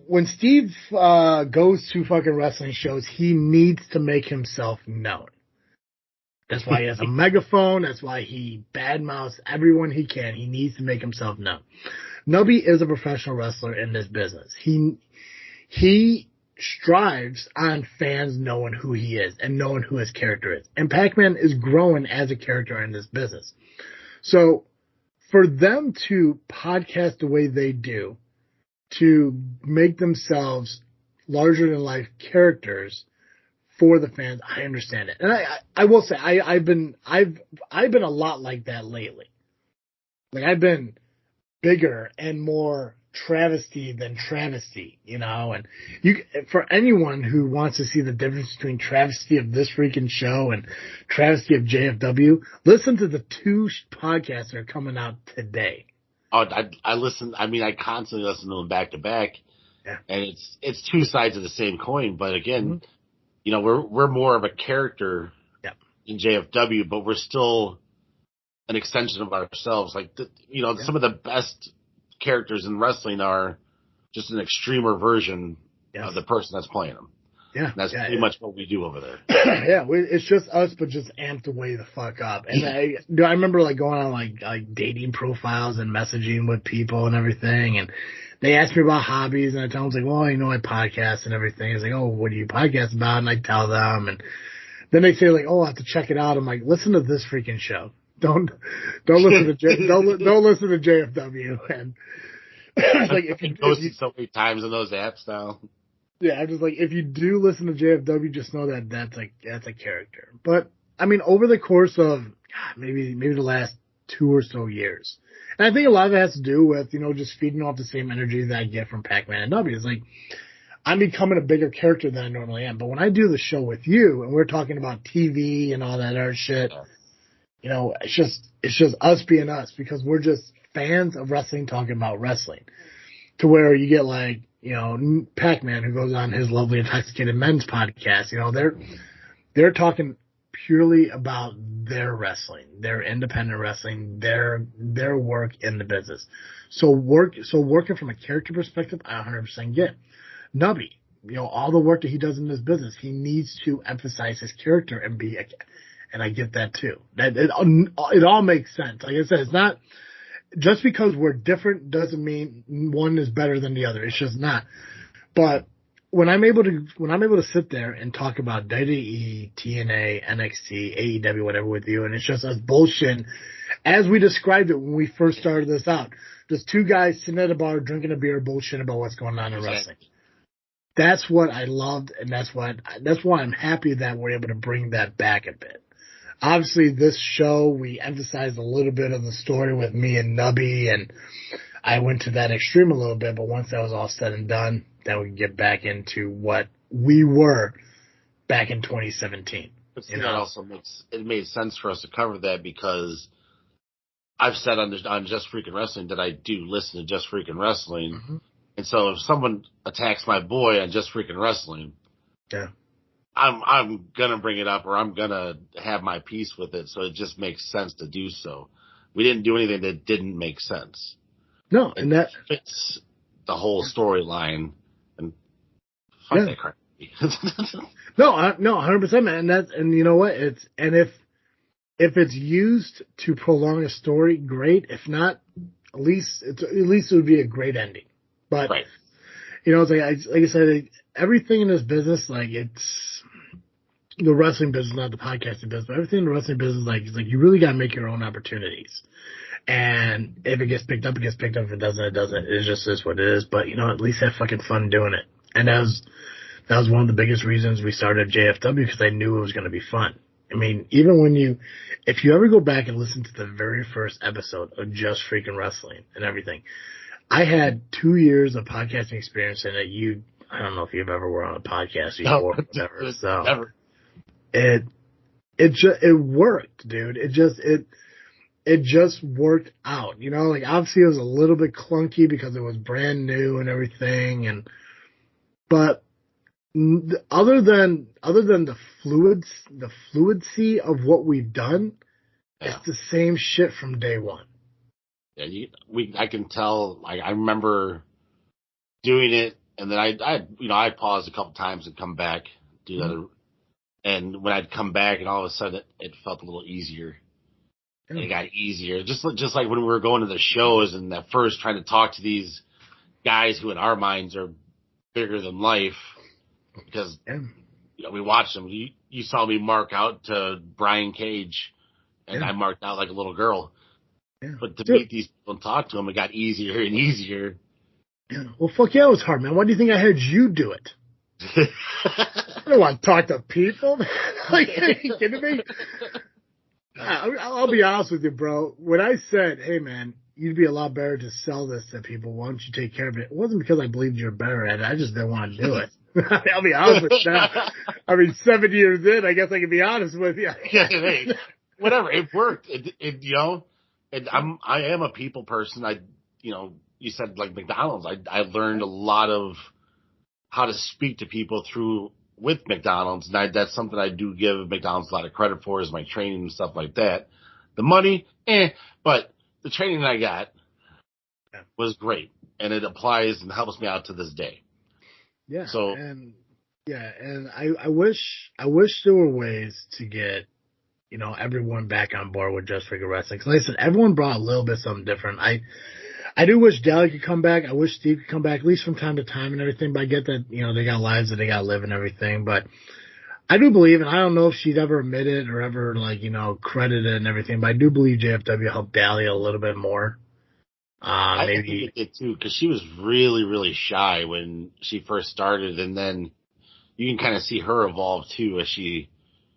when Steve goes to fucking wrestling shows, he needs to make himself known. That's why he has a megaphone. That's why he badmouths everyone he can. He needs to make himself known. Nubby is a professional wrestler in this business. He strives on fans knowing who he is and knowing who his character is. And Pac-Man is growing as a character in this business. So for them to podcast the way they do, to make themselves larger than life characters for the fans, I understand it. And I will say I've been a lot like that lately. Like I've been bigger and more travesty than travesty, and for anyone who wants to see the difference between travesty of this freaking show and travesty of JFW, listen to the two podcasts that are coming out today. Oh, I listen. I mean, I constantly listen to them back to back, and it's two sides of the same coin. But again, we're more of a character in JFW, but we're still an extension of ourselves. Like some of the best characters in wrestling are just an extremer version of the person that's playing them. Yeah, and that's pretty much what we do over there. It's just us, but just amped way the fuck up. And I remember like going on like dating profiles and messaging with people and everything, and they asked me about hobbies, and I tell them like, well, I podcast and everything. It's like, oh, what do you podcast about? And I tell them, and then they say like, oh, I have to check it out. I'm like, listen to this freaking show. Don't listen to don't listen to JFW. And it's like if you posted so many times in those apps now. Yeah, I'm just like, if you do listen to JFW, just know that that's a character. But I mean, over the course of maybe the last 2 or so years, and I think a lot of it has to do with just feeding off the same energy that I get from Pac-Man and Nubby. It's like I'm becoming a bigger character than I normally am. But when I do the show with you and we're talking about TV and all that other shit, it's just us being us because we're just fans of wrestling talking about wrestling. To where you get like, Pac-Man who goes on his Lovely Intoxicated Men's podcast, they're talking purely about their wrestling, their independent wrestling, their work in the business. So working from a character perspective, I 100% get. Nubby, all the work that he does in this business, he needs to emphasize his character and and I get that too. It all makes sense. Like I said, it's not just because we're different doesn't mean one is better than the other. It's just not. But when I'm able to sit there and talk about WWE, TNA, NXT, AEW, whatever with you, and it's just us bullshit as we described it when we first started this out. Just two guys sitting at a bar drinking a beer, bullshit about what's going on in wrestling. That's what I loved, and that's why I'm happy that we're able to bring that back a bit. Obviously, this show, we emphasized a little bit of the story with me and Nubby, and I went to that extreme a little bit, but once that was all said and done, then we can get back into what we were back in 2017. But see, that also made sense for us to cover that because I've said on Just Freakin' Wrestling that I do listen to Just Freakin' Wrestling. Mm-hmm. And so if someone attacks my boy on Just Freakin' Wrestling, I'm gonna bring it up or I'm gonna have my piece with it. So it just makes sense to do so. We didn't do anything that didn't make sense. No, and that fits the whole storyline. And fuck that crap. No, 100%, man. And you know what? If it's used to prolong a story, great. If not, at least it would be a great ending. But right. It's like I said, everything in this business, like it's the wrestling business, not the podcasting business, but everything in the wrestling business, it's like you really got to make your own opportunities. And if it gets picked up, it gets picked up. If it doesn't, it doesn't. It just is what it is. But at least have fucking fun doing it. And that was one of the biggest reasons we started JFW, because I knew it was going to be fun. I mean, even if you ever go back and listen to the very first episode of Just Freakin' Wrestling and everything, I had 2 years of podcasting experience in it. I don't know if you've ever were on a podcast before, or whatever. So never. it worked, dude. It just worked out. You know, like obviously it was a little bit clunky because it was brand new and everything, but other than the fluidity of what we've done, it's the same shit from day one. Yeah, I can tell. I remember doing it, and then I paused a couple times and come back, do that, and when I'd come back, and all of a sudden it felt a little easier. And it got easier, just like when we were going to the shows and at first trying to talk to these guys who in our minds are bigger than life, because we watched them. You saw me mark out to Brian Cage, and I marked out like a little girl. Yeah. But to meet these people and talk to them, it got easier and easier. Yeah. Well, fuck yeah, it was hard, man. Why do you think I had you do it? I don't want to talk to people. Like, are you kidding me? I'll be honest with you, bro. When I said, hey, man, you'd be a lot better to sell this to people, why don't you take care of it? It wasn't because I believed you're better at it. I just didn't want to do it. I'll be honest with you now. I mean, 7 years in, I guess I can be honest with you. Yeah, hey, whatever. It worked. It you know, and I am a people person. You said like McDonald's. I learned a lot of how to speak to people with McDonald's, and that's something I do give McDonald's a lot of credit for, is my training and stuff like that. The money, but the training I got was great, and it applies and helps me out to this day. Yeah. So, and I wish there were ways to get, everyone back on board with Just Freakin' Wrestling. Because like I said, everyone brought a little bit something different. I do wish Dally could come back. I wish Steve could come back, at least from time to time and everything. But I get that, they got lives that they got to live and everything. But I do believe, and I don't know if she'd ever admitted or ever, credited and everything, but I do believe JFW helped Dally a little bit more. I think it did too, because she was really, really shy when she first started. And then you can kind of see her evolve too as she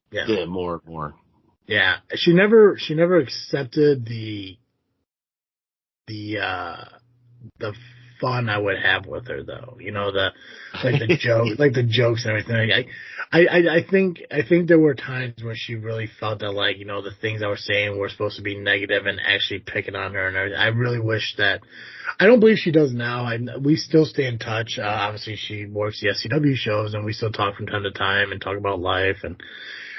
did it more and more. Yeah. She never accepted the fun I would have with her, though. The joke, like the jokes and everything. I think there were times where she really felt that, the things I was saying were supposed to be negative and actually picking on her and everything. I really wish that. I don't believe she does now. We still stay in touch. Obviously, she works the SCW shows, and we still talk from time to time and talk about life, and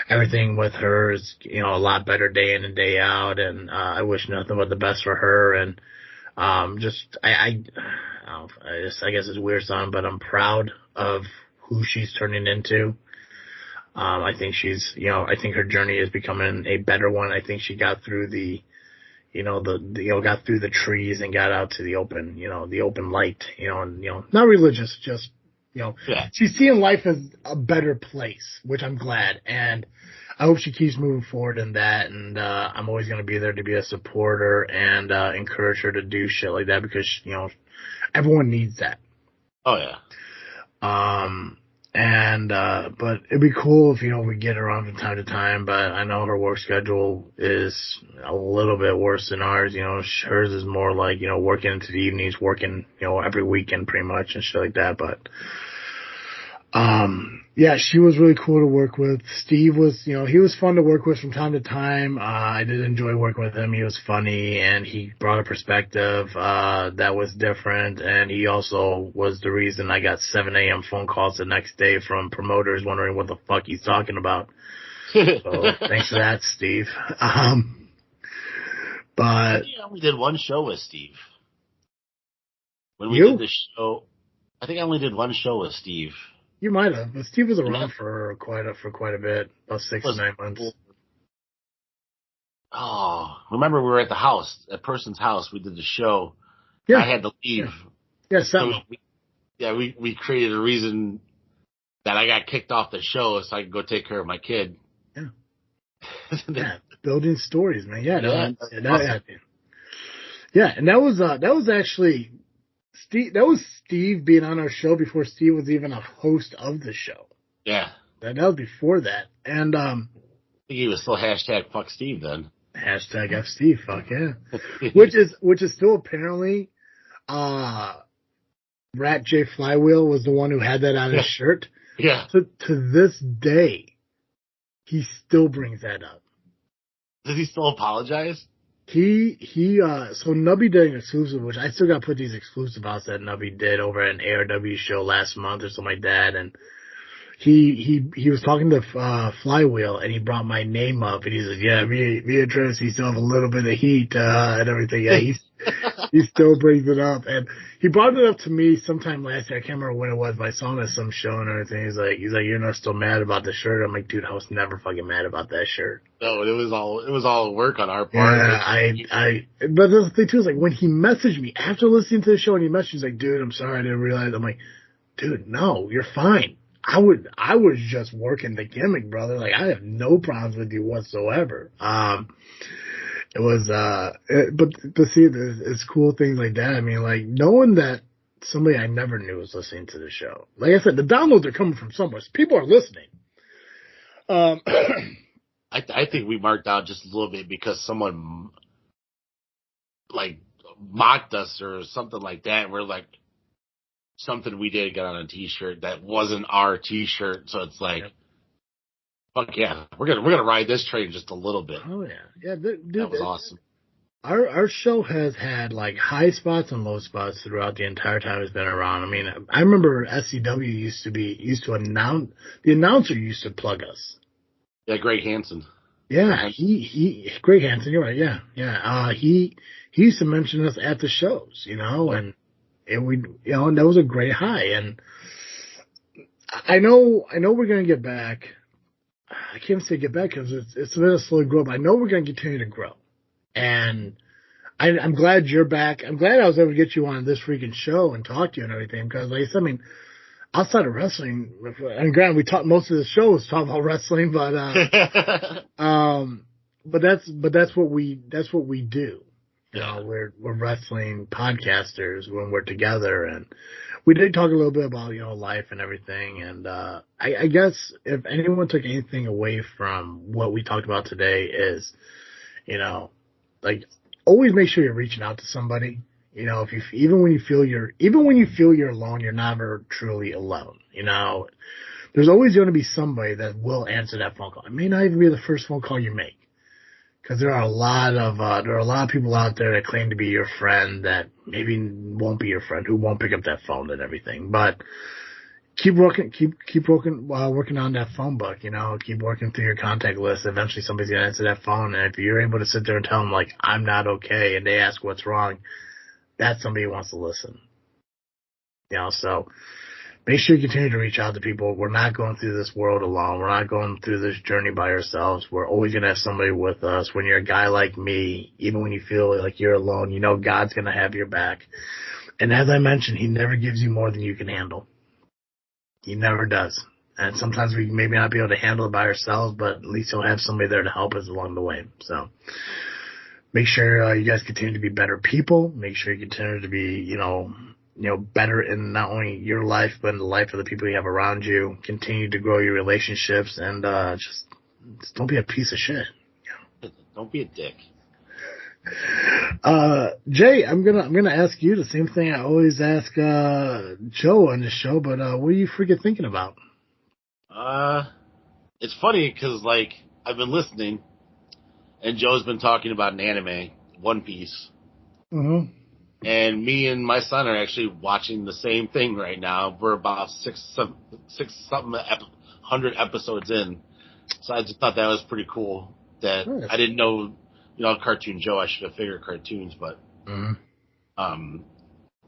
everything with her is, a lot better day in and day out. And I wish nothing but the best for her. And I guess it's a weird song, but I'm proud of who she's turning into. I think she's, I think her journey is becoming a better one. I think she got through got through the trees and got out to the open, the open light, and, not religious, just, she's seeing life as a better place, which I'm glad. And I hope she keeps moving forward in that, and I'm always going to be there to be a supporter and encourage her to do shit like that, because, everyone needs that. Oh, yeah. But it'd be cool if, we get her on from time to time, but I know her work schedule is a little bit worse than ours. Hers is more like, working into the evenings, working, every weekend pretty much and shit like that. But, she was really cool to work with. Steve was, he was fun to work with from time to time. I did enjoy working with him. He was funny, and he brought a perspective that was different. And he also was the reason I got 7 a.m. phone calls the next day from promoters wondering what the fuck he's talking about. So thanks for that, Steve. But I only did one show with Steve. When we did the show, I think I only did one show with Steve. You might have, but Steve was around for quite a bit, about 6 to 9 months. Oh, remember we were at the house, at person's house. We did the show. Yeah. I had to leave. Yeah, we created a reason that I got kicked off the show so I could go take care of my kid. Yeah. Building stories, man. Yeah, and that was actually Steve. That was Steve being on our show before Steve was even a host of the show. Yeah. That was before that. And I think he was still #fuck Steve then. #F Steve, fuck yeah. which is still apparently Rat J Flywheel was the one who had that on his shirt. Yeah. To this day, he still brings that up. Does he still apologize? So Nubby did an exclusive, which I still got to put these exclusive outs that Nubby did over at an ARW show last month or something like that, and he was talking to Flywheel, and he brought my name up, and he said, "Yeah, me and Tracy still have a little bit of heat and everything." Yeah, he still brings it up, and he brought it up to me sometime last year. I can't remember when it was, but I saw him at some show and everything. He's like, "You're not still mad about the shirt?" I'm like, "Dude, I was never fucking mad about that shirt." No, it was all work on our part. Yeah, but the thing too is like when he messaged me after listening to the show, and he messaged, he's like, "Dude, I'm sorry, I didn't realize." I'm like, "Dude, no, you're fine. I was just working the gimmick, brother. Like, I have no problems with you whatsoever." It was, but see, it's cool things like that. I mean, like, knowing that somebody I never knew was listening to the show. Like I said, the downloads are coming from somewhere. So people are listening. I think we marked out just a little bit because someone, like, mocked us or something like that. We're like, something we did got on a t-shirt that wasn't our t-shirt, so it's like, fuck yeah, we're gonna ride this train just a little bit. Oh yeah, dude, that was awesome. Our show has had like high spots and low spots throughout the entire time it's been around. I mean, I remember SCW used to announce, the announcer used to plug us. Yeah, Greg Hansen. Yeah, Greg Hansen. You're right. Yeah. He used to mention us at the shows, and. And and that was a great high. And I know we're going to get back. I can't say get back because it's been a slow growth. I know we're going to continue to grow. And I'm glad you're back. I'm glad I was able to get you on this freaking show and talk to you and everything. Because like I said, I mean, outside of wrestling, and granted, we talked, most of the show was talking about wrestling, but that's what we do. We're wrestling podcasters when we're together, and we did talk a little bit about, life and everything. And, I guess if anyone took anything away from what we talked about today is, like, always make sure you're reaching out to somebody. Even when you feel you're alone, you're never truly alone. There's always going to be somebody that will answer that phone call. It may not even be the first phone call you make. Because there are a lot of people out there that claim to be your friend that maybe won't be your friend, who won't pick up that phone and everything. But keep working on that phone book. Keep working through your contact list. Eventually, somebody's gonna answer that phone, and if you're able to sit there and tell them like, "I'm not okay," and they ask what's wrong, that's somebody who wants to listen. So. Make sure you continue to reach out to people. We're not going through this world alone. We're not going through this journey by ourselves. We're always going to have somebody with us. When you're a guy like me, even when you feel like you're alone, God's going to have your back. And as I mentioned, he never gives you more than you can handle. He never does. And sometimes we maybe not be able to handle it by ourselves, but at least he'll have somebody there to help us along the way. So make sure you guys continue to be better people. Make sure you continue to be, better in not only your life, but in the life of the people you have around you. Continue to grow your relationships, and just don't be a piece of shit. Don't be a dick. Jay, I'm gonna ask you the same thing I always ask Joe on the show, but what are you freaking thinking about? It's funny because like I've been listening, and Joe's been talking about an anime, One Piece. Mm-hmm. And me and my son are actually watching the same thing right now. We're about 600 episodes in. So I just thought that was pretty cool. That nice. I didn't know, Cartoon Joe. I should have figured cartoons, but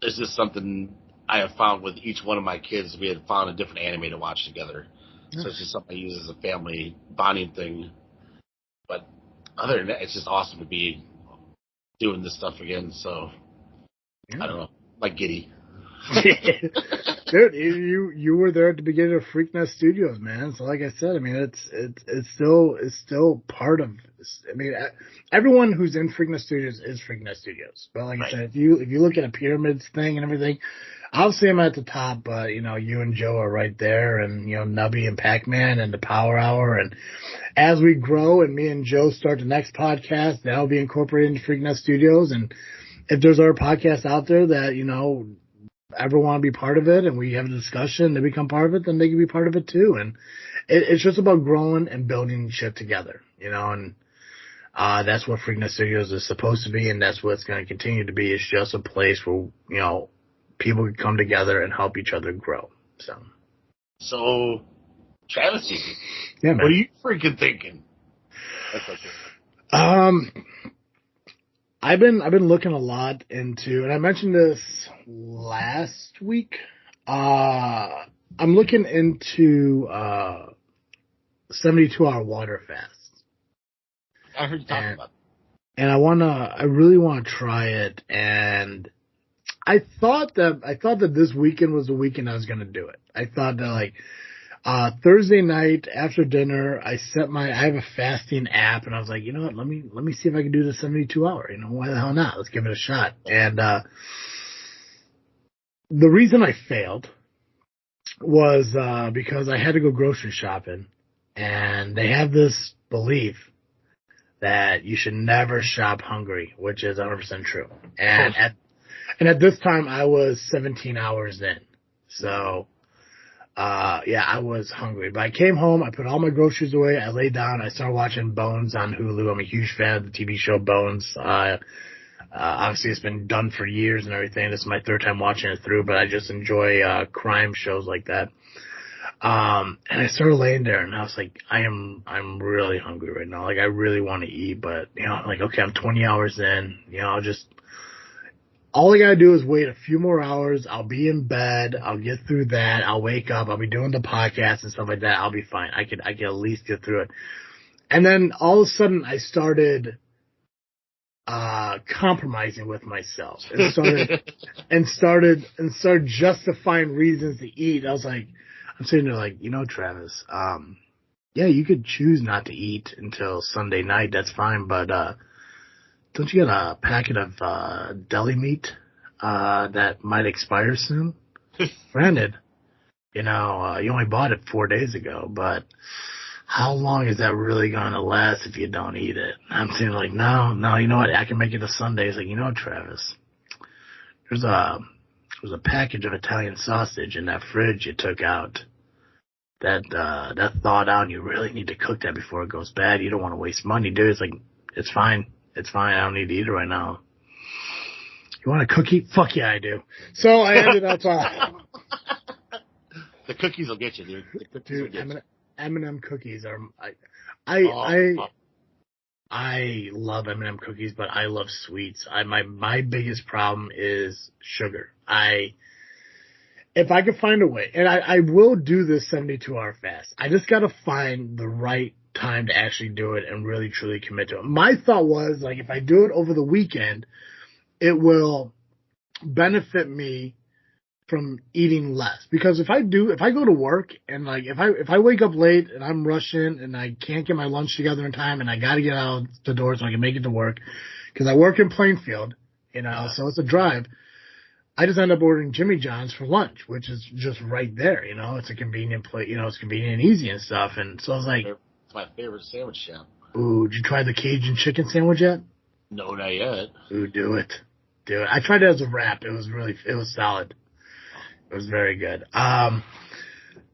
it's just something I have found with each one of my kids. We had found a different anime to watch together. Nice. So it's just something I use as a family bonding thing. But other than that, it's just awesome to be doing this stuff again. So. Yeah. I don't know, like giddy. Dude, you were there at the beginning of Freak Net Studios, man. So like I said, I mean, it's still part of. I mean, everyone who's in Freak Net Studios is Freak Net Studios. But like I said, if you look at a pyramids thing and everything, obviously I'm at the top, but you and Joe are right there, and Nubby and Pac-Man and the Power Hour, and as we grow and me and Joe start the next podcast, that'll be incorporated into Freak Net Studios. And if there's other podcasts out there that, ever want to be part of it and we have a discussion, they become part of it, then they can be part of it too. And it's just about growing and building shit together, and that's what Freak Net Studios is supposed to be, and that's what it's going to continue to be. It's just a place where, people can come together and help each other grow. So, Travis, yeah, man. What are you freaking thinking? That's okay. I've been looking a lot into, and I mentioned this last week. I'm looking into 72-hour water fasts. I heard you talking about it. And I really want to try it. And I thought that this weekend was the weekend I was going to do it. I thought that Thursday night after dinner, I have a fasting app, and I was like, you know what, let me see if I can do the 72-hour. Why the hell not? Let's give it a shot. And the reason I failed was because I had to go grocery shopping, and they have this belief that you should never shop hungry, which is 100% true. And at this time, I was 17 hours in, so. I was hungry, but I came home, I put all my groceries away, I laid down, I started watching Bones on Hulu. I'm a huge fan of the TV show Bones. Obviously it's been done for years and everything. This is my third time watching it through, but I just enjoy, crime shows like that. And I started laying there and I was like, I'm really hungry right now. I really want to eat, but, okay, I'm 20 hours in, all I gotta do is wait a few more hours. I'll be in bed. I'll get through that. I'll wake up. I'll be doing the podcast and stuff like that. I'll be fine. I can at least get through it. And then all of a sudden I started, compromising with myself and started justifying reasons to eat. I was like, I'm sitting there like, Travis, you could choose not to eat until Sunday night. That's fine. But, don't you get a packet of deli meat that might expire soon? Granted, you only bought it 4 days ago, but how long is that really going to last if you don't eat it? I'm saying like, no, you know what? I can make it to Sunday. It's like, Travis, there's a package of Italian sausage in that fridge you took out that thawed out, and you really need to cook that before it goes bad. You don't want to waste money, dude. It's like, it's fine. It's fine. I don't need to eat it right now. You want a cookie? Fuck yeah, I do. So I ended up. The cookies will get you, dude. The cookies will get you. M&M cookies are. I love M&M cookies, but I love sweets. My biggest problem is sugar. If I could find a way, and I will do this 72-hour fast. I just got to find the right time to actually do it and really truly commit to it. My thought was if I do it over the weekend, it will benefit me from eating less, because if I go to work and if I wake up late and I'm rushing and I can't get my lunch together in time and I got to get out the door so I can make it to work, because I work in Plainfield, so it's a drive. I just end up ordering Jimmy John's for lunch, which is just right there. It's a convenient place. It's convenient and easy and stuff. And so I was like, it's my favorite sandwich shop. Ooh, did you try the Cajun chicken sandwich yet? No, not yet. Ooh, do it. I tried it as a wrap. It was solid. It was very good.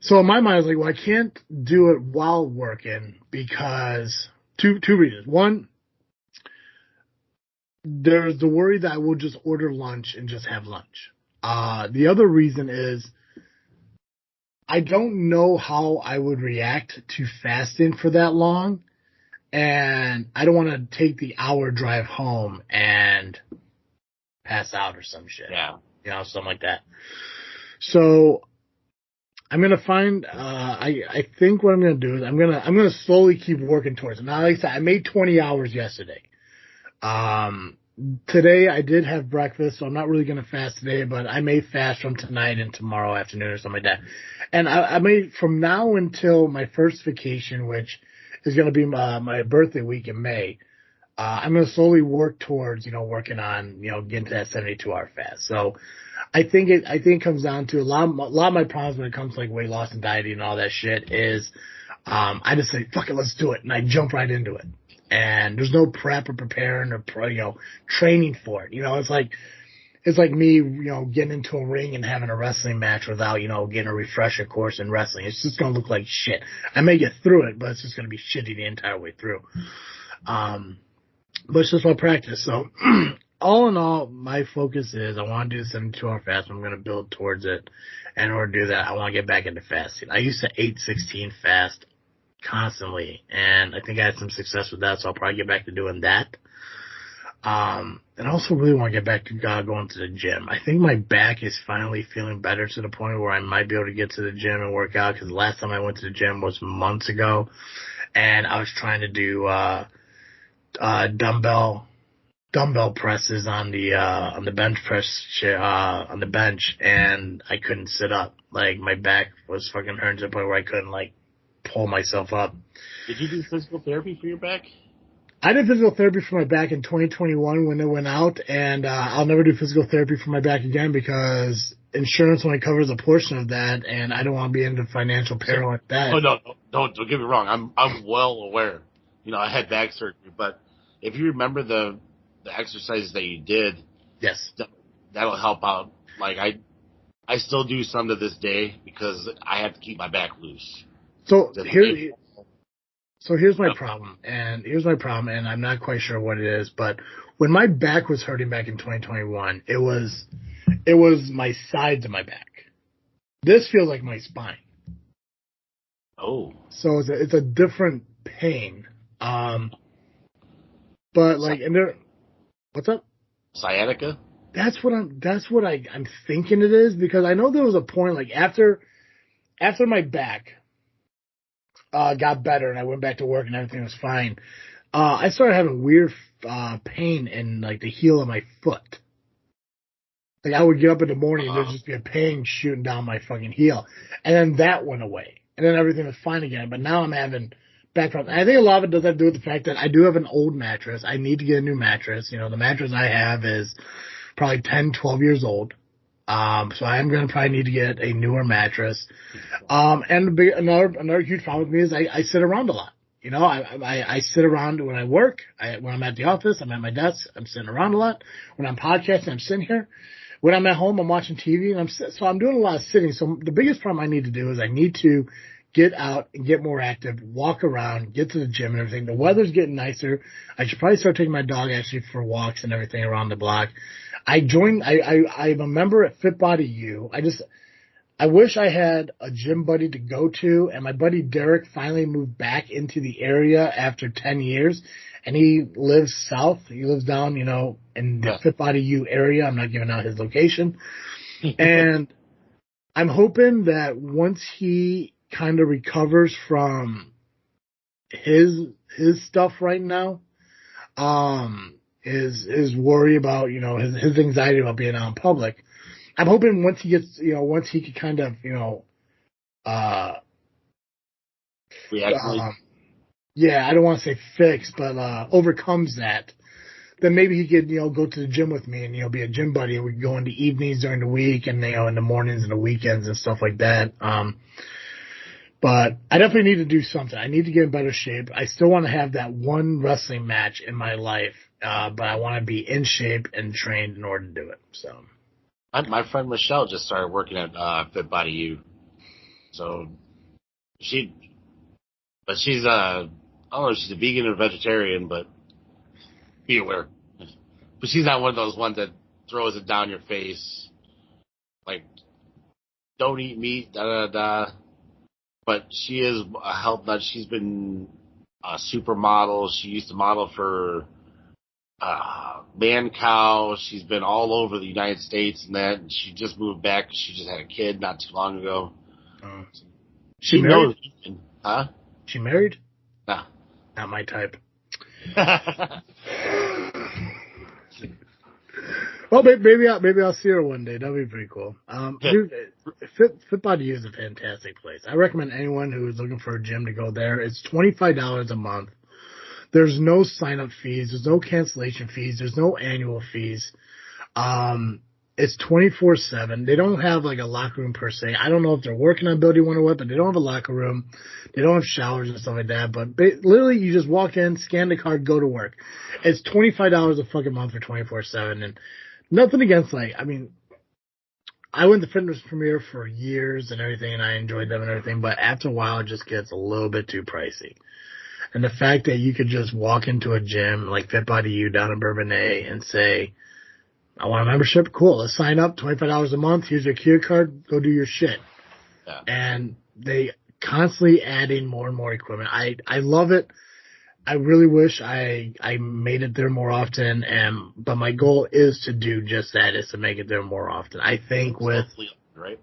So in my mind, I was like, well, I can't do it while working because two reasons. One, there's the worry that I will just order lunch and just have lunch. The other reason is I don't know how I would react to fasting for that long, and I don't want to take the hour drive home and pass out or some shit. Yeah. Something like that. So I'm going to find, I think what I'm going to do is I'm going to slowly keep working towards it. Now, like I said, I made 20 hours yesterday. Today I did have breakfast, so I'm not really going to fast today, but I may fast from tonight and tomorrow afternoon or something like that. And I may, from now until my first vacation, which is going to be my birthday week in May, I'm going to slowly work towards, working on, getting to that 72-hour fast. So I think it comes down to a lot of my problems when it comes to weight loss and dieting and all that shit is, I just say, fuck it, let's do it. And I jump right into it. And there's no prep or preparing or, training for it. It's like, it's like me, getting into a ring and having a wrestling match without, getting a refresher course in wrestling. It's just going to look like shit. I may get through it, but it's just going to be shitty the entire way through. But it's just my practice. So all in all, my focus is I want to do the 72-hour fast. I'm going to build towards it. And in order to do that, I want to get back into fasting. I used to 8-16 fast constantly, and I think I had some success with that, so I'll probably get back to doing that. And I also really want to get back to going to the gym. I think my back is finally feeling better to the point where I might be able to get to the gym and work out, because the last time I went to the gym was months ago, and I was trying to do dumbbell presses on the bench press on the bench, and I couldn't sit up. Like, my back was fucking hurting to the point where I couldn't pull myself up. Did you do physical therapy for your back? I did physical therapy for my back in 2021 when it went out, and I'll never do physical therapy for my back again because insurance only covers a portion of that, and I don't want to be into financial peril like that. Oh, no, don't get me wrong. I'm well aware. I had back surgery, but if you remember the exercises that you did, yes, that'll help out. Like, I still do some to this day because I have to keep my back loose. So here's my problem, and I'm not quite sure what it is, but when my back was hurting back in 2021, it was my sides of my back. This feels like my spine. Oh. So it's a different pain. But what's up? Sciatica? That's what I'm thinking it is, because I know there was a point after my back got better and I went back to work and everything was fine. I started having weird pain in the heel of my foot. Like, I would get up in the morning and there'd just be a pain shooting down my fucking heel, and then that went away, and then everything was fine again. But now I'm having back problems. I think a lot of it does have to do with the fact that I do have an old mattress. I need to get a new mattress. The mattress I have is probably 10, 12 years old. So I am going to probably need to get a newer mattress. And another huge problem with me is I sit around a lot. I sit around when I work. When I'm at the office, I'm at my desk. I'm sitting around a lot. When I'm podcasting, I'm sitting here. When I'm at home, I'm watching TV, and so I'm doing a lot of sitting. So the biggest problem I need to do is I need to get out and get more active, walk around, get to the gym and everything. The weather's getting nicer. I should probably start taking my dog actually for walks and everything around the block. I'm a member at Fit Body U. I wish I had a gym buddy to go to, and my buddy Derek finally moved back into the area after 10 years, and he lives south. He lives down, in the Fit Body U area. I'm not giving out his location. And I'm hoping that once he kind of recovers from his stuff right now, his worry about, his anxiety about being out in public. I'm hoping once he can kind of, I don't want to say fix, but overcomes that, then maybe he could, go to the gym with me and, be a gym buddy, and we could go into evenings during the week and, in the mornings and the weekends and stuff like that. But I definitely need to do something. I need to get in better shape. I still want to have that one wrestling match in my life, but I want to be in shape and trained in order to do it. So, my friend Michelle just started working at Fit Body U. So she's I don't know if she's a vegan or vegetarian, but be aware. But she's not one of those ones that throws it down your face, like, don't eat meat, da da da. But she is a health nut. She's been a supermodel. She used to model for Man Cow. She's been all over the United States and that. And she just moved back. She just had a kid not too long ago. She married? Huh? She married? Nah. Not my type. Well, maybe I'll see her one day. That'd be pretty cool. Dude, Fit Body U is a fantastic place. I recommend anyone who is looking for a gym to go there. It's $25 a month. There's no sign-up fees. There's no cancellation fees. There's no annual fees. It's 24/7. They don't have a locker room per se. I don't know if they're working on building one or what, but they don't have a locker room. They don't have showers and stuff like that. But literally, you just walk in, scan the card, go to work. It's $25 a fucking month for 24/7. And nothing against, like, I mean, I went to Fitness Premier for years and everything, and I enjoyed them and everything, but after a while, it just gets a little bit too pricey. And the fact that you could just walk into a gym like Fit Body U down in Bourbonnais and say, I want a membership, cool, let's sign up, $25 a month, here's your QR card, go do your shit. Yeah. And they constantly adding more and more equipment. I love it. I really wish I made it there more often, but my goal is to do just that, is to make it there more often. I think with right,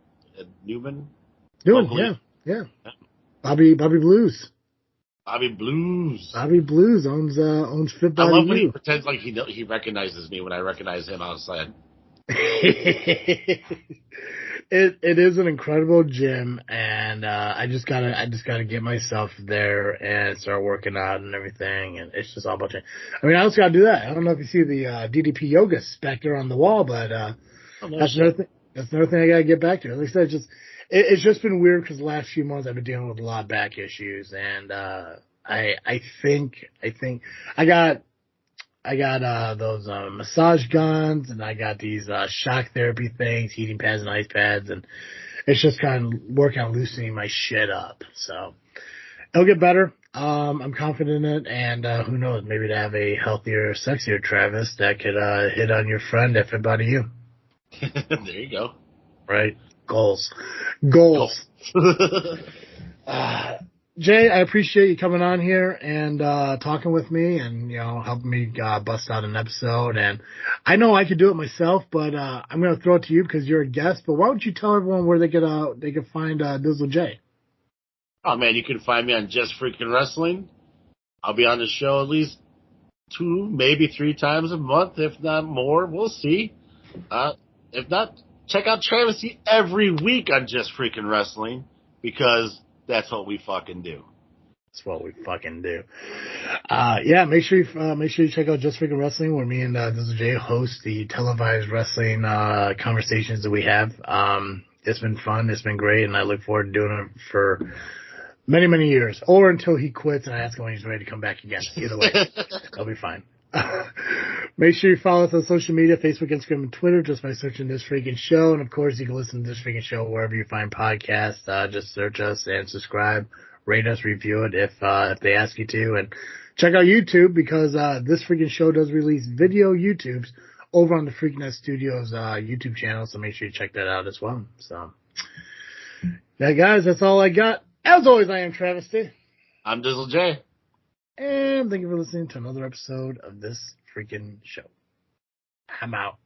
Newman, yeah. Bobby Blues. Bobby Blues owns Fit Body. I love when he pretends like he recognizes me when I recognize him outside. It is an incredible gym, and I just gotta get myself there and start working out and everything, and it's just all about change. I mean, I also gotta do that. I don't know if you see the DDP yoga specter on the wall, but that's another thing. That's another thing I gotta get back to. Like I said, it's just been weird because the last few months I've been dealing with a lot of back issues, and I think I got those massage guns, and I got these shock therapy things, heating pads and ice pads, and it's just kind of working on loosening my shit up. So it'll get better. I'm confident in it, and who knows, maybe to have a healthier, sexier Travis that could hit on your friend at Fit Body U. There you go. Right. Goals. Jay, I appreciate you coming on here and talking with me and, helping me bust out an episode. And I know I could do it myself, but I'm going to throw it to you because you're a guest. But why don't you tell everyone where they can find Dizzle J? Oh, man, you can find me on Just Freakin Wrestling. I'll be on the show at least 2, maybe 3 times a month, if not more. We'll see. If not, check out Travis every week on Just Freakin Wrestling, because that's what we fucking do. That's what we fucking do. Yeah, make sure you check out Just Freakin Wrestling, where me and Dizzle J host the televised wrestling conversations that we have. It's been fun. It's been great, and I look forward to doing it for many, many years, or until he quits and I ask him when he's ready to come back again. Either way, that'll be fine. Make sure you follow us on social media, Facebook, Instagram, and Twitter, just by searching This Freakin' Show. And, of course, you can listen to This Freakin' Show wherever you find podcasts. Just search us and subscribe, rate us, review it if they ask you to. And check out YouTube, because This Freakin' Show does release video YouTubes over on the Freak Net Studios YouTube channel, so make sure you check that out as well. So, yeah, guys, that's all I got. As always, I am Travis T. I'm Dizzle J. And thank you for listening to another episode of This Freakin' Show. I'm out.